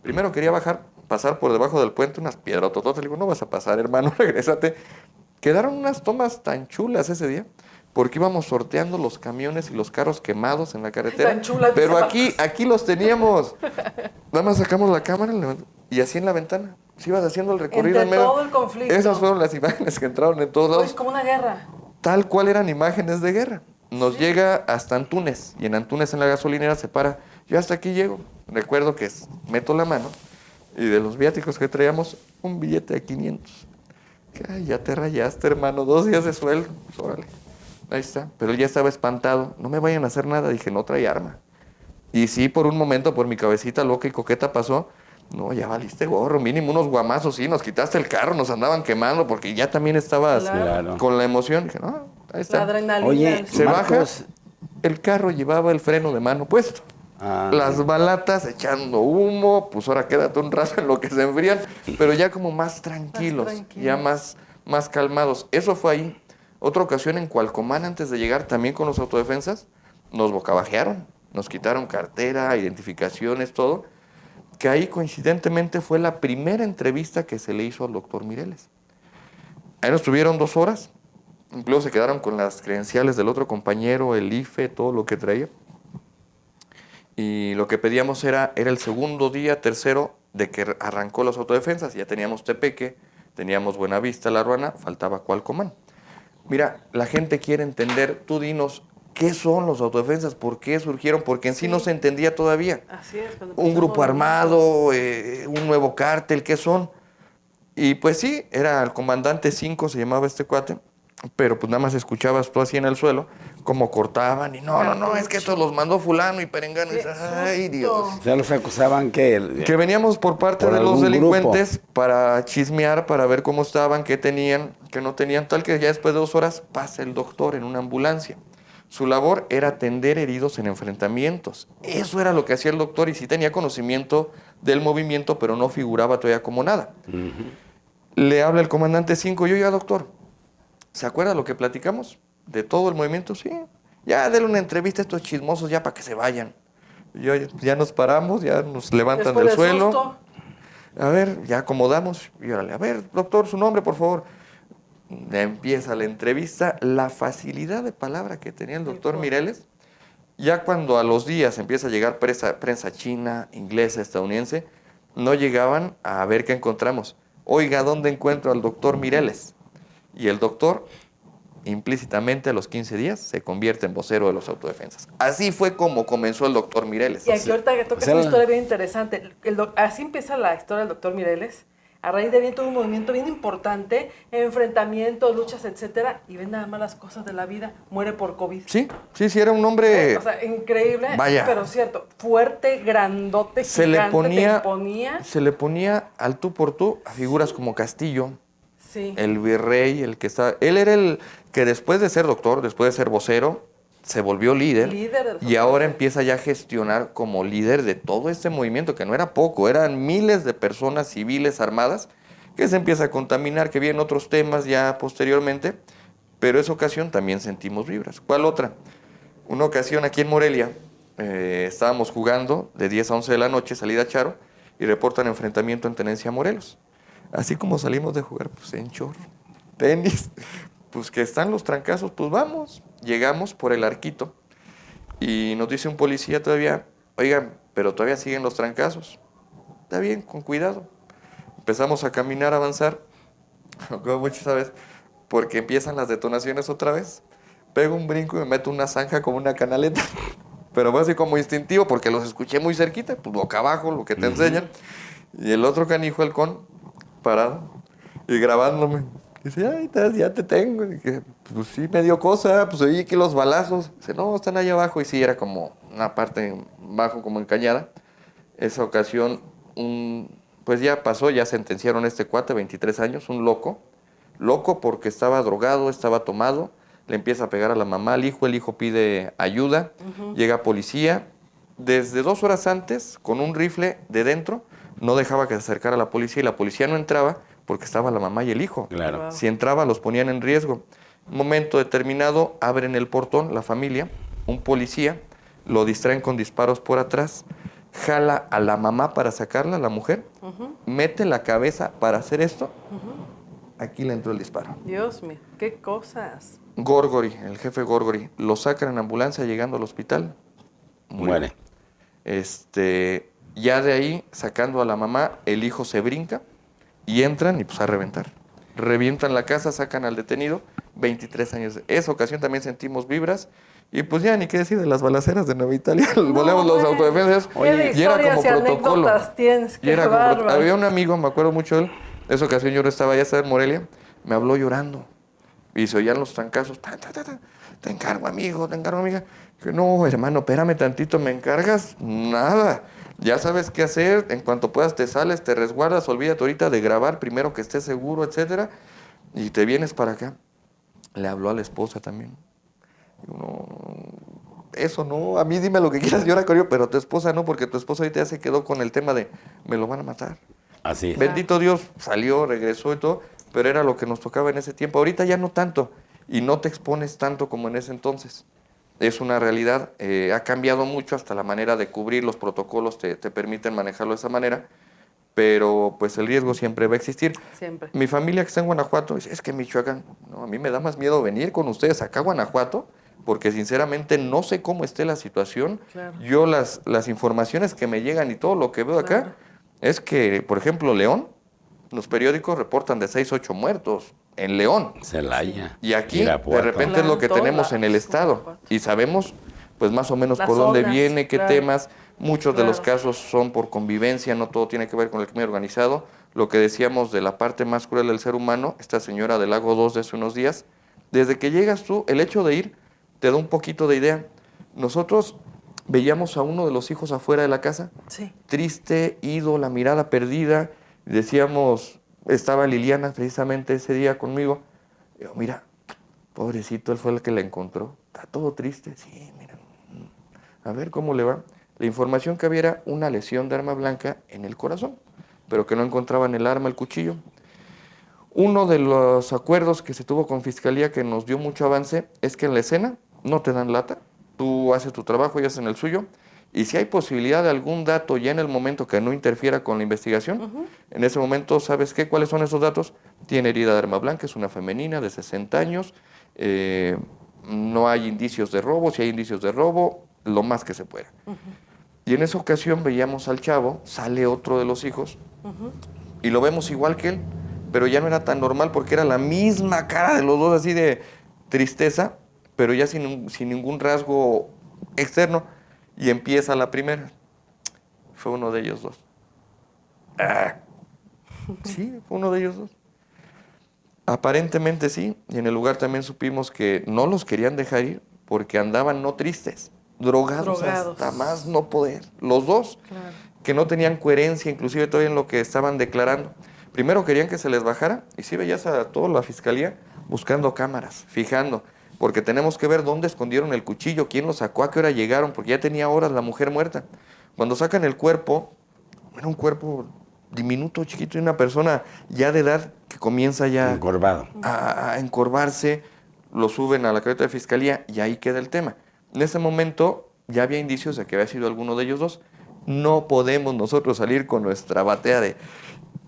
Primero quería pasar por debajo del puente unas piedrotototas. Le digo, no vas a pasar, hermano, regrésate. Quedaron unas tomas tan chulas ese día, porque íbamos sorteando los camiones y los carros quemados en la carretera. Tan chulas, pero dice aquí los teníamos. Nada más sacamos la cámara y así en la ventana. Se ibas haciendo el recorrido Entre en medio. todo el conflicto. Esas fueron las imágenes que entraron en todos lados. Es como una guerra. Tal cual eran imágenes de guerra. Nos llega hasta Antunes, y en Antunes en la gasolinera se para. Yo hasta aquí llego. Recuerdo que meto la mano, y de los viáticos que traíamos, un billete de 500. Ay, ya te rayaste, hermano, 2 días de sueldo. Pues, órale, ahí está. Pero él ya estaba espantado. No me vayan a hacer nada. Dije, no trae arma. Y sí, por un momento, por mi cabecita loca y coqueta pasó. No, ya valiste gorro, mínimo unos guamazos, sí, nos quitaste el carro, nos andaban quemando, porque ya también estabas Claro. con la emoción. Dije, no, ahí La está. adrenalina. Oye, Se Marcos. baja, el carro llevaba el freno de mano puesto. Ah, Las balatas echando humo, pues ahora quédate un rato en lo que se enfrían, pero ya como más tranquilos, ya más calmados. Eso fue ahí. Otra ocasión en Cualcomán, antes de llegar también con los autodefensas, nos bocabajearon, nos quitaron cartera, identificaciones, todo, que ahí coincidentemente fue la primera entrevista que se le hizo al doctor Mireles. Ahí nos tuvieron 2 horas, incluso se quedaron con las credenciales del otro compañero, el IFE, todo lo que traía. Y lo que pedíamos era el segundo día, tercero, de que arrancó las autodefensas. Ya teníamos Tepeque, teníamos Buenavista, La Ruana, faltaba Cualcomán. Mira, la gente quiere entender, tú dinos, ¿qué son los autodefensas? ¿Por qué surgieron? Porque en sí no se entendía todavía. Así es. cuando Un empezó grupo el movimiento. armado, un nuevo cártel, ¿qué son? Y pues sí, era el comandante 5, se llamaba este cuate, pero pues nada más escuchabas tú así en el suelo, cómo cortaban, y no, es que estos los mandó fulano y perengano, y ¡Qué dices, ay susto! Dios. ya los acusaban que Que veníamos por parte Por de los algún delincuentes para chismear, para ver cómo estaban, qué tenían, qué no tenían, tal que ya después de 2 horas pasa el doctor en una ambulancia. Su labor era atender heridos en enfrentamientos. Eso era lo que hacía el doctor, y sí tenía conocimiento del movimiento, pero no figuraba todavía como nada. Le habla el comandante 5, yo, ya doctor, ¿Se acuerda lo que platicamos? De todo el movimiento, sí. Ya denle una entrevista a estos chismosos ya para que se vayan. Ya nos paramos, ya nos levantan Después del del suelo. susto, A ver, ya acomodamos. Y órale, a ver, doctor, su nombre, por favor. Empieza la entrevista. La facilidad de palabra que tenía el doctor Mireles, ya cuando a los días empieza a llegar prensa china, inglesa, estadounidense, no llegaban a ver qué encontramos. Oiga, ¿dónde encuentro al doctor Mireles? Y el doctor, implícitamente a los 15 días, se convierte en vocero de los autodefensas. Así fue como comenzó el doctor Mireles. y aquí ahorita que tocas o sea, una historia bien interesante. Así empieza la historia del doctor Mireles. A raíz de bien todo un movimiento bien importante, enfrentamientos, luchas, etcétera, y ven nada más las cosas de la vida, muere por COVID. Sí, era un hombre... O sea, increíble, Vaya. pero cierto, fuerte, grandote, se gigante, te le imponía. se le ponía al tú por tú a figuras como Castillo, Sí. el virrey, el que está... Él era el que después de ser doctor, después de ser vocero, se volvió líder Líder de los y ahora autodefensas. empieza ya a gestionar como líder de todo este movimiento, que no era poco, eran miles de personas civiles armadas, que se empieza a contaminar, que vienen otros temas ya posteriormente, pero esa ocasión también sentimos vibras. ¿Cuál otra? Una ocasión aquí en Morelia, estábamos jugando de 10 a 11 de la noche, salida a Charo, y reportan enfrentamiento en Tenencia Morelos. Así como salimos de jugar, pues en chorro, tenis, pues que están los trancazos, pues vamos. Llegamos por el Arquito y nos dice un policía todavía, oigan, pero todavía siguen los trancazos. Está bien, con cuidado. Empezamos a caminar, a avanzar, como mucho sabes, porque empiezan las detonaciones otra vez. Pego un brinco y me meto una zanja como una canaleta. Pero fue así como instintivo porque los escuché muy cerquita, pues boca abajo, lo que te enseñan. Y el otro canijo, halcón, parado y grabándome. Dice, ay, ya te tengo. Y dije, pues sí, me dio cosa, pues oí que los balazos. Dice, no, están allá abajo. Y sí, era como una parte bajo, como encañada. Esa ocasión, pues ya pasó, ya sentenciaron a este cuate, 23 años, un loco. Loco porque estaba drogado, estaba tomado. Le empieza a pegar a la mamá, al hijo. El hijo pide ayuda. Llega policía. Desde 2 horas antes, con un rifle de dentro, no dejaba que se acercara la policía y la policía no entraba porque estaba la mamá y el hijo. Claro. Wow. Si entraba, los ponían en riesgo. Un momento determinado, abren el portón, la familia, un policía, lo distraen con disparos por atrás, jala a la mamá para sacarla, la mujer, mete la cabeza para hacer esto, aquí le entró el disparo. Dios mío, qué cosas. Gorgori, el jefe Gorgori, lo sacan en ambulancia llegando al hospital. Muere. Ya de ahí, sacando a la mamá, el hijo se brinca y entran y pues a reventar. Revientan la casa, sacan al detenido, 23 años. Esa ocasión también sentimos vibras. Y pues ya ni qué decir de las balaceras de Nueva Italia. Volvemos los bueno. autodefensas. ¿Qué de Y era como historias y protocolo. anécdotas tienes? Y Qué era como bárbaro. había un amigo, me acuerdo mucho de él. Esa ocasión yo no estaba, ya estaba en Morelia. Me habló llorando. Y se oían los trancazos. Ta, ta, ta, ta. Te encargo, amigo, te encargo, amiga. Que no, hermano, espérame tantito, ¿me encargas? Nada. Ya sabes qué hacer. En cuanto puedas te sales, te resguardas. Olvídate ahorita de grabar, primero que estés seguro, etcétera. Y te vienes para acá. Le habló a la esposa también. Digo, no, eso no. A mí dime lo que quieras, llora conmigo, pero tu esposa no, porque tu esposa ahorita ya se quedó con el tema de me lo van a matar. Así es. Bendito Dios, salió, regresó y todo, pero era lo que nos tocaba en ese tiempo. Ahorita ya no tanto, y no te expones tanto como en ese entonces. Es una realidad, ha cambiado mucho, hasta la manera de cubrir los protocolos te permiten manejarlo de esa manera, pero pues el riesgo siempre va a existir. Siempre. Mi familia que está en Guanajuato dice, es que Michoacán, no, a mí me da más miedo venir con ustedes acá a Guanajuato, porque sinceramente no sé cómo esté la situación. Claro. Yo las informaciones que me llegan y todo lo que veo acá, Claro. es que, por ejemplo, León, los periódicos reportan de 6, 8 muertos en León. Celaya. Y aquí, Irapuato. de repente, Claro, es lo que en todos tenemos en el lados, estado. Guanajuato. Y sabemos, pues, más o menos Las por dónde zonas, viene, qué claro. temas. Muchos de los Claro. casos son por convivencia, no todo tiene que ver con el crimen organizado. Lo que decíamos de la parte más cruel del ser humano, esta señora del Lago 2 de hace unos días, desde que llegas tú, el hecho de ir te da un poquito de idea. Nosotros veíamos a uno de los hijos afuera de la casa, Sí. triste, ido, la mirada perdida. Decíamos, estaba Liliana precisamente ese día conmigo. Digo, mira, pobrecito, él fue el que la encontró. Está todo triste. Sí, mira. A ver cómo le va. La información que había era una lesión de arma blanca en el corazón, pero que no encontraban el arma, el cuchillo. Uno de los acuerdos que se tuvo con Fiscalía que nos dio mucho avance es que en la escena no te dan lata, tú haces tu trabajo y haces el suyo, y si hay posibilidad de algún dato ya en el momento que no interfiera con la investigación, en ese momento, ¿sabes qué? ¿Cuáles son esos datos? Tiene herida de arma blanca, es una femenina de 60 años, no hay indicios de robo, si hay indicios de robo, lo más que se pueda. Y en esa ocasión veíamos al chavo, sale otro de los hijos, y lo vemos igual que él, pero ya no era tan normal porque era la misma cara de los dos, así de tristeza, pero ya sin ningún rasgo externo. Y empieza la primera. Fue uno de ellos dos. Sí, fue uno de ellos dos. Aparentemente sí, y en el lugar también supimos que no los querían dejar ir porque andaban no tristes, drogados. Hasta más no poder. Los dos, claro, que no tenían coherencia, inclusive todavía en lo que estaban declarando. Primero querían que se les bajara, y sí veías a toda la fiscalía buscando cámaras, fijando, porque tenemos que ver dónde escondieron el cuchillo, quién lo sacó, a qué hora llegaron, porque ya tenía horas la mujer muerta. Cuando sacan el cuerpo, era un cuerpo diminuto, chiquito, y una persona ya de edad que comienza ya encorvado a encorvarse, lo suben a la carpeta de fiscalía y ahí queda el tema. En ese momento ya había indicios de que había sido alguno de ellos dos. No podemos nosotros salir con nuestra batea de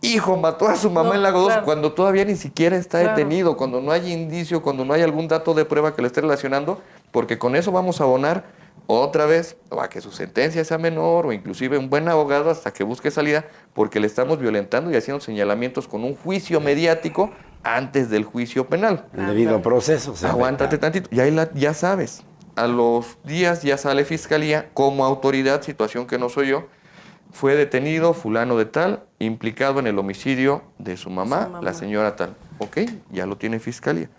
hijo, mató a su mamá en Lago 2, claro, cuando todavía ni siquiera está detenido, cuando no hay indicio, cuando no hay algún dato de prueba que lo esté relacionando, porque con eso vamos a abonar otra vez o a que su sentencia sea menor o inclusive un buen abogado hasta que busque salida, porque le estamos violentando y haciendo señalamientos con un juicio mediático antes del juicio penal. El debido proceso. Aguántate tantito, y ahí ya sabes, a los días ya sale Fiscalía como autoridad, situación que no soy yo. Fue detenido fulano de tal, implicado en el homicidio de su mamá, la señora tal. Ok, ya lo tiene Fiscalía.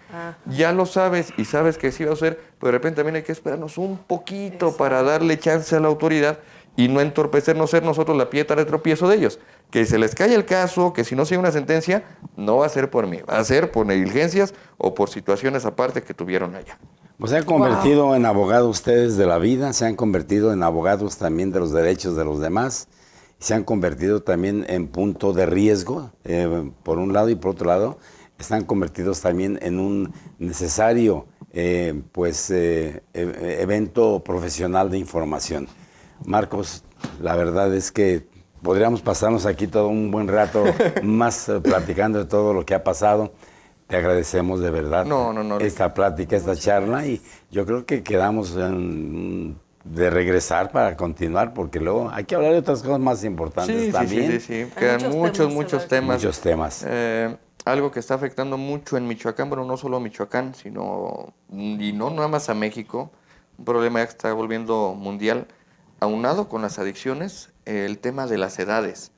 Ya lo sabes y sabes que sí va a ser, pero de repente también hay que esperarnos un poquito para darle chance a la autoridad y no entorpecernos, ser nosotros la piedra de tropiezo de ellos. Que se les cae el caso, que si no sigue una sentencia, no va a ser por mí, va a ser por negligencias o por situaciones aparte que tuvieron allá. Pues se han convertido en abogados ustedes de la vida, se han convertido en abogados también de los derechos de los demás, se han convertido también en punto de riesgo, por un lado, y por otro lado, están convertidos también en un necesario evento profesional de información. Marcos, la verdad es que podríamos pasarnos aquí todo un buen rato más platicando de todo lo que ha pasado. Te agradecemos de verdad esta plática, esta charla, y yo creo que quedamos de regresar para continuar, porque luego hay que hablar de otras cosas más importantes también. Sí. Quedan muchos temas. Algo que está afectando mucho en Michoacán, bueno, no solo a Michoacán, y no nada más a México, un problema que está volviendo mundial, aunado con las adicciones, el tema de las edades.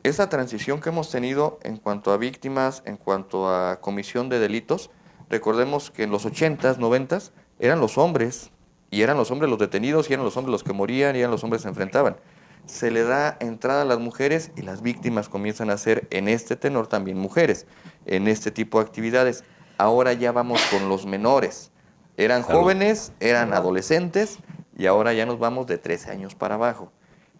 Esa transición que hemos tenido en cuanto a víctimas, en cuanto a comisión de delitos, recordemos que en los 80s, 90s, eran los hombres, y eran los hombres los detenidos, y eran los hombres los que morían, y eran los hombres que se enfrentaban. Se le da entrada a las mujeres y las víctimas comienzan a ser, en este tenor, también mujeres, en este tipo de actividades. Ahora ya vamos con los menores. Eran jóvenes, eran adolescentes, y ahora ya nos vamos de 13 años para abajo.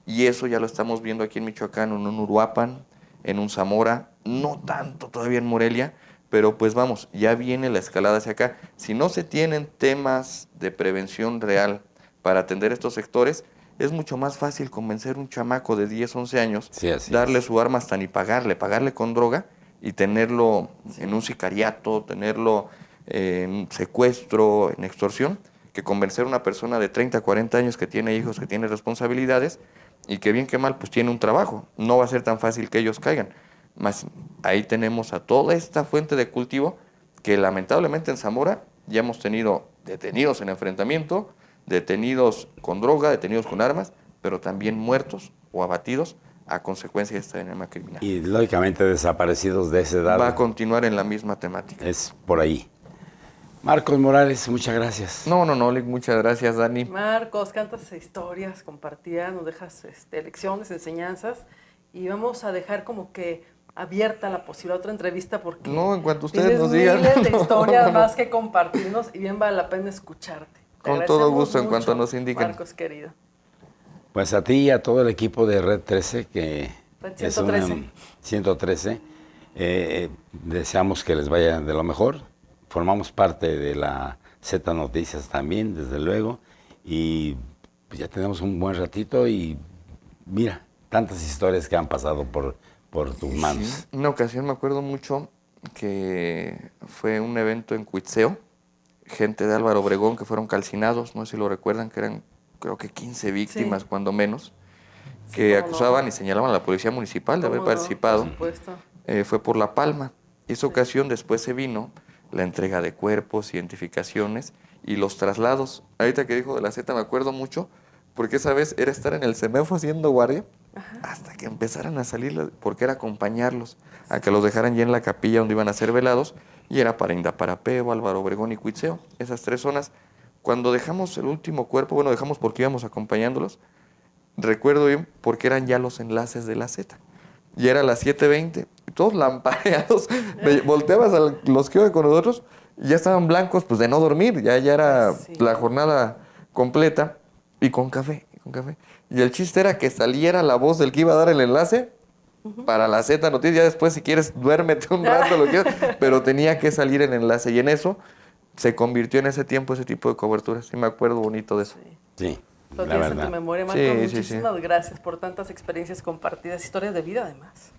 Y eso ya lo estamos viendo aquí en Michoacán, en un Uruapan, en un Zamora, no tanto todavía en Morelia, pero pues vamos, ya viene la escalada hacia acá. Si no se tienen temas de prevención real para atender estos sectores, es mucho más fácil convencer a un chamaco de 10, 11 años, darle su arma hasta ni pagarle con droga y tenerlo en un sicariato, tenerlo en secuestro, en extorsión, que convencer a una persona de 30, 40 años que tiene hijos, que tiene responsabilidades y que bien que mal pues tiene un trabajo. No va a ser tan fácil que ellos caigan. Más ahí tenemos a toda esta fuente de cultivo que lamentablemente en Zamora ya hemos tenido detenidos en enfrentamiento, detenidos con droga, detenidos con armas, pero también muertos o abatidos a consecuencia de esta dinámica criminal. Y lógicamente desaparecidos de esa edad. Va a continuar en la misma temática. Es por ahí. Marcos Morales, muchas gracias. No, muchas gracias, Dani. Marcos, cantas historias compartidas, nos dejas lecciones, enseñanzas, y vamos a dejar como que abierta la posibilidad de otra entrevista porque no, en cuanto ustedes nos digan. Miles de historias más que compartirnos y bien vale la pena escucharte. Con todo gusto, en cuanto nos indiquen. Marcos, querido. Pues a ti y a todo el equipo de Red 13, que Red 113. es 113, Deseamos que les vaya de lo mejor. Formamos parte de la Z Noticias también, desde luego, y pues ya tenemos un buen ratito y mira, tantas historias que han pasado por tus manos. Sí. Una ocasión me acuerdo mucho que fue un evento en Cuitzeo, gente de Álvaro Obregón que fueron calcinados, no sé si lo recuerdan, que eran creo que 15 víctimas, Sí. cuando menos, Sí, que cómo no. acusaban y señalaban a la policía municipal de haber ¿Cómo no? participado. Por supuesto. Fue por La Palma. Esa ocasión después se vino la entrega de cuerpos, identificaciones y los traslados. Ahorita que dijo de la Z me acuerdo mucho, porque esa vez era estar en el semáforo haciendo guardia hasta que empezaran a salir, porque era acompañarlos, a que los dejaran ya en la capilla donde iban a ser velados, y era para Indaparapeo, Álvaro Obregón y Cuitzeo, esas 3 zonas. Cuando dejamos el último cuerpo, bueno, dejamos porque íbamos acompañándolos, recuerdo bien porque eran ya los enlaces de la Z. Y era las 7:20, todos lampareados. Volteabas a los que iban con nosotros y ya estaban blancos, pues de no dormir. Ya era Sí. la jornada completa y con café, con café. Y el chiste era que saliera la voz del que iba a dar el enlace para la Z Noticias. Ya después, si quieres, duérmete un rato, lo que quieras, pero tenía que salir el enlace. Y en eso se convirtió en ese tiempo ese tipo de coberturas. Sí me acuerdo bonito de eso. Sí. Sí, Lo la tienes en tu verdad. memoria, Marco. Sí, sí, Muchísimas gracias por tantas experiencias compartidas, historias de vida además.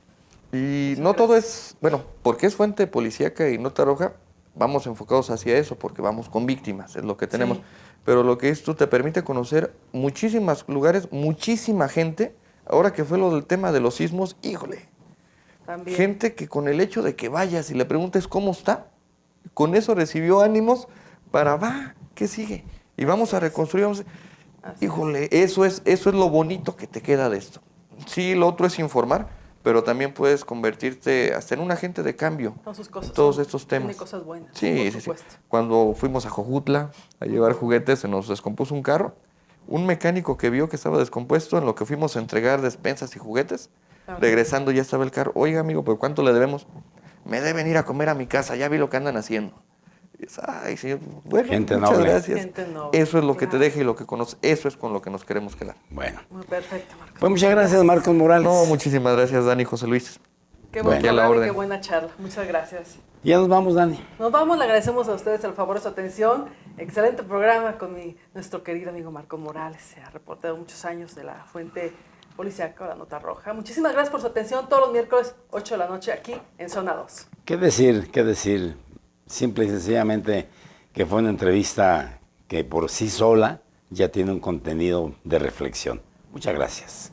Y Muchas no todo gracias. es, bueno, porque es fuente policíaca y nota roja, vamos enfocados hacia eso, porque vamos con víctimas, es lo que tenemos. Sí. Pero lo que esto te permite conocer muchísimos lugares, muchísima gente. Ahora que fue lo del tema de los sismos, híjole, También. gente que con el hecho de que vayas y le preguntes cómo está, con eso recibió ánimos para, va, ¿qué sigue? Y vamos a reconstruir, Así híjole, eso es lo bonito que te queda de esto. Sí, lo otro es informar, pero también puedes convertirte hasta en un agente de cambio Son sus cosas. en todos son- estos Tiene temas. cosas buenas. Sí, por sí, sí. supuesto. Cuando fuimos a Jojutla a llevar juguetes, se nos descompuso un carro. Un mecánico que vio que estaba descompuesto, en lo que fuimos a entregar despensas y juguetes, Claro. regresando ya estaba el carro. Oiga, amigo, ¿pero cuánto le debemos? Me deben ir a comer a mi casa, ya vi lo que andan haciendo. Y es, ay, señor, bueno, Gente muchas noble. gracias. Gente noble, Eso es lo que te claro. deja y lo que conoces. Eso es con lo que nos queremos quedar. Bueno, Muy perfecto, Marco. pues muchas gracias, Marcos Morales. No, muchísimas gracias, Dani y José Luis. Qué Bueno. buen Aquí a la programa y orden. qué buena charla. Muchas gracias. Ya nos vamos, Dani. Nos vamos, le agradecemos a ustedes el favor de su atención. Excelente programa con nuestro querido amigo Marco Morales, reportero de muchos años de la fuente policíaca, la Nota Roja. Muchísimas gracias por su atención todos los miércoles, 8 de la noche, aquí en Zona 2. ¿Qué decir? ¿Qué decir? Simple y sencillamente que fue una entrevista que por sí sola ya tiene un contenido de reflexión. Muchas gracias.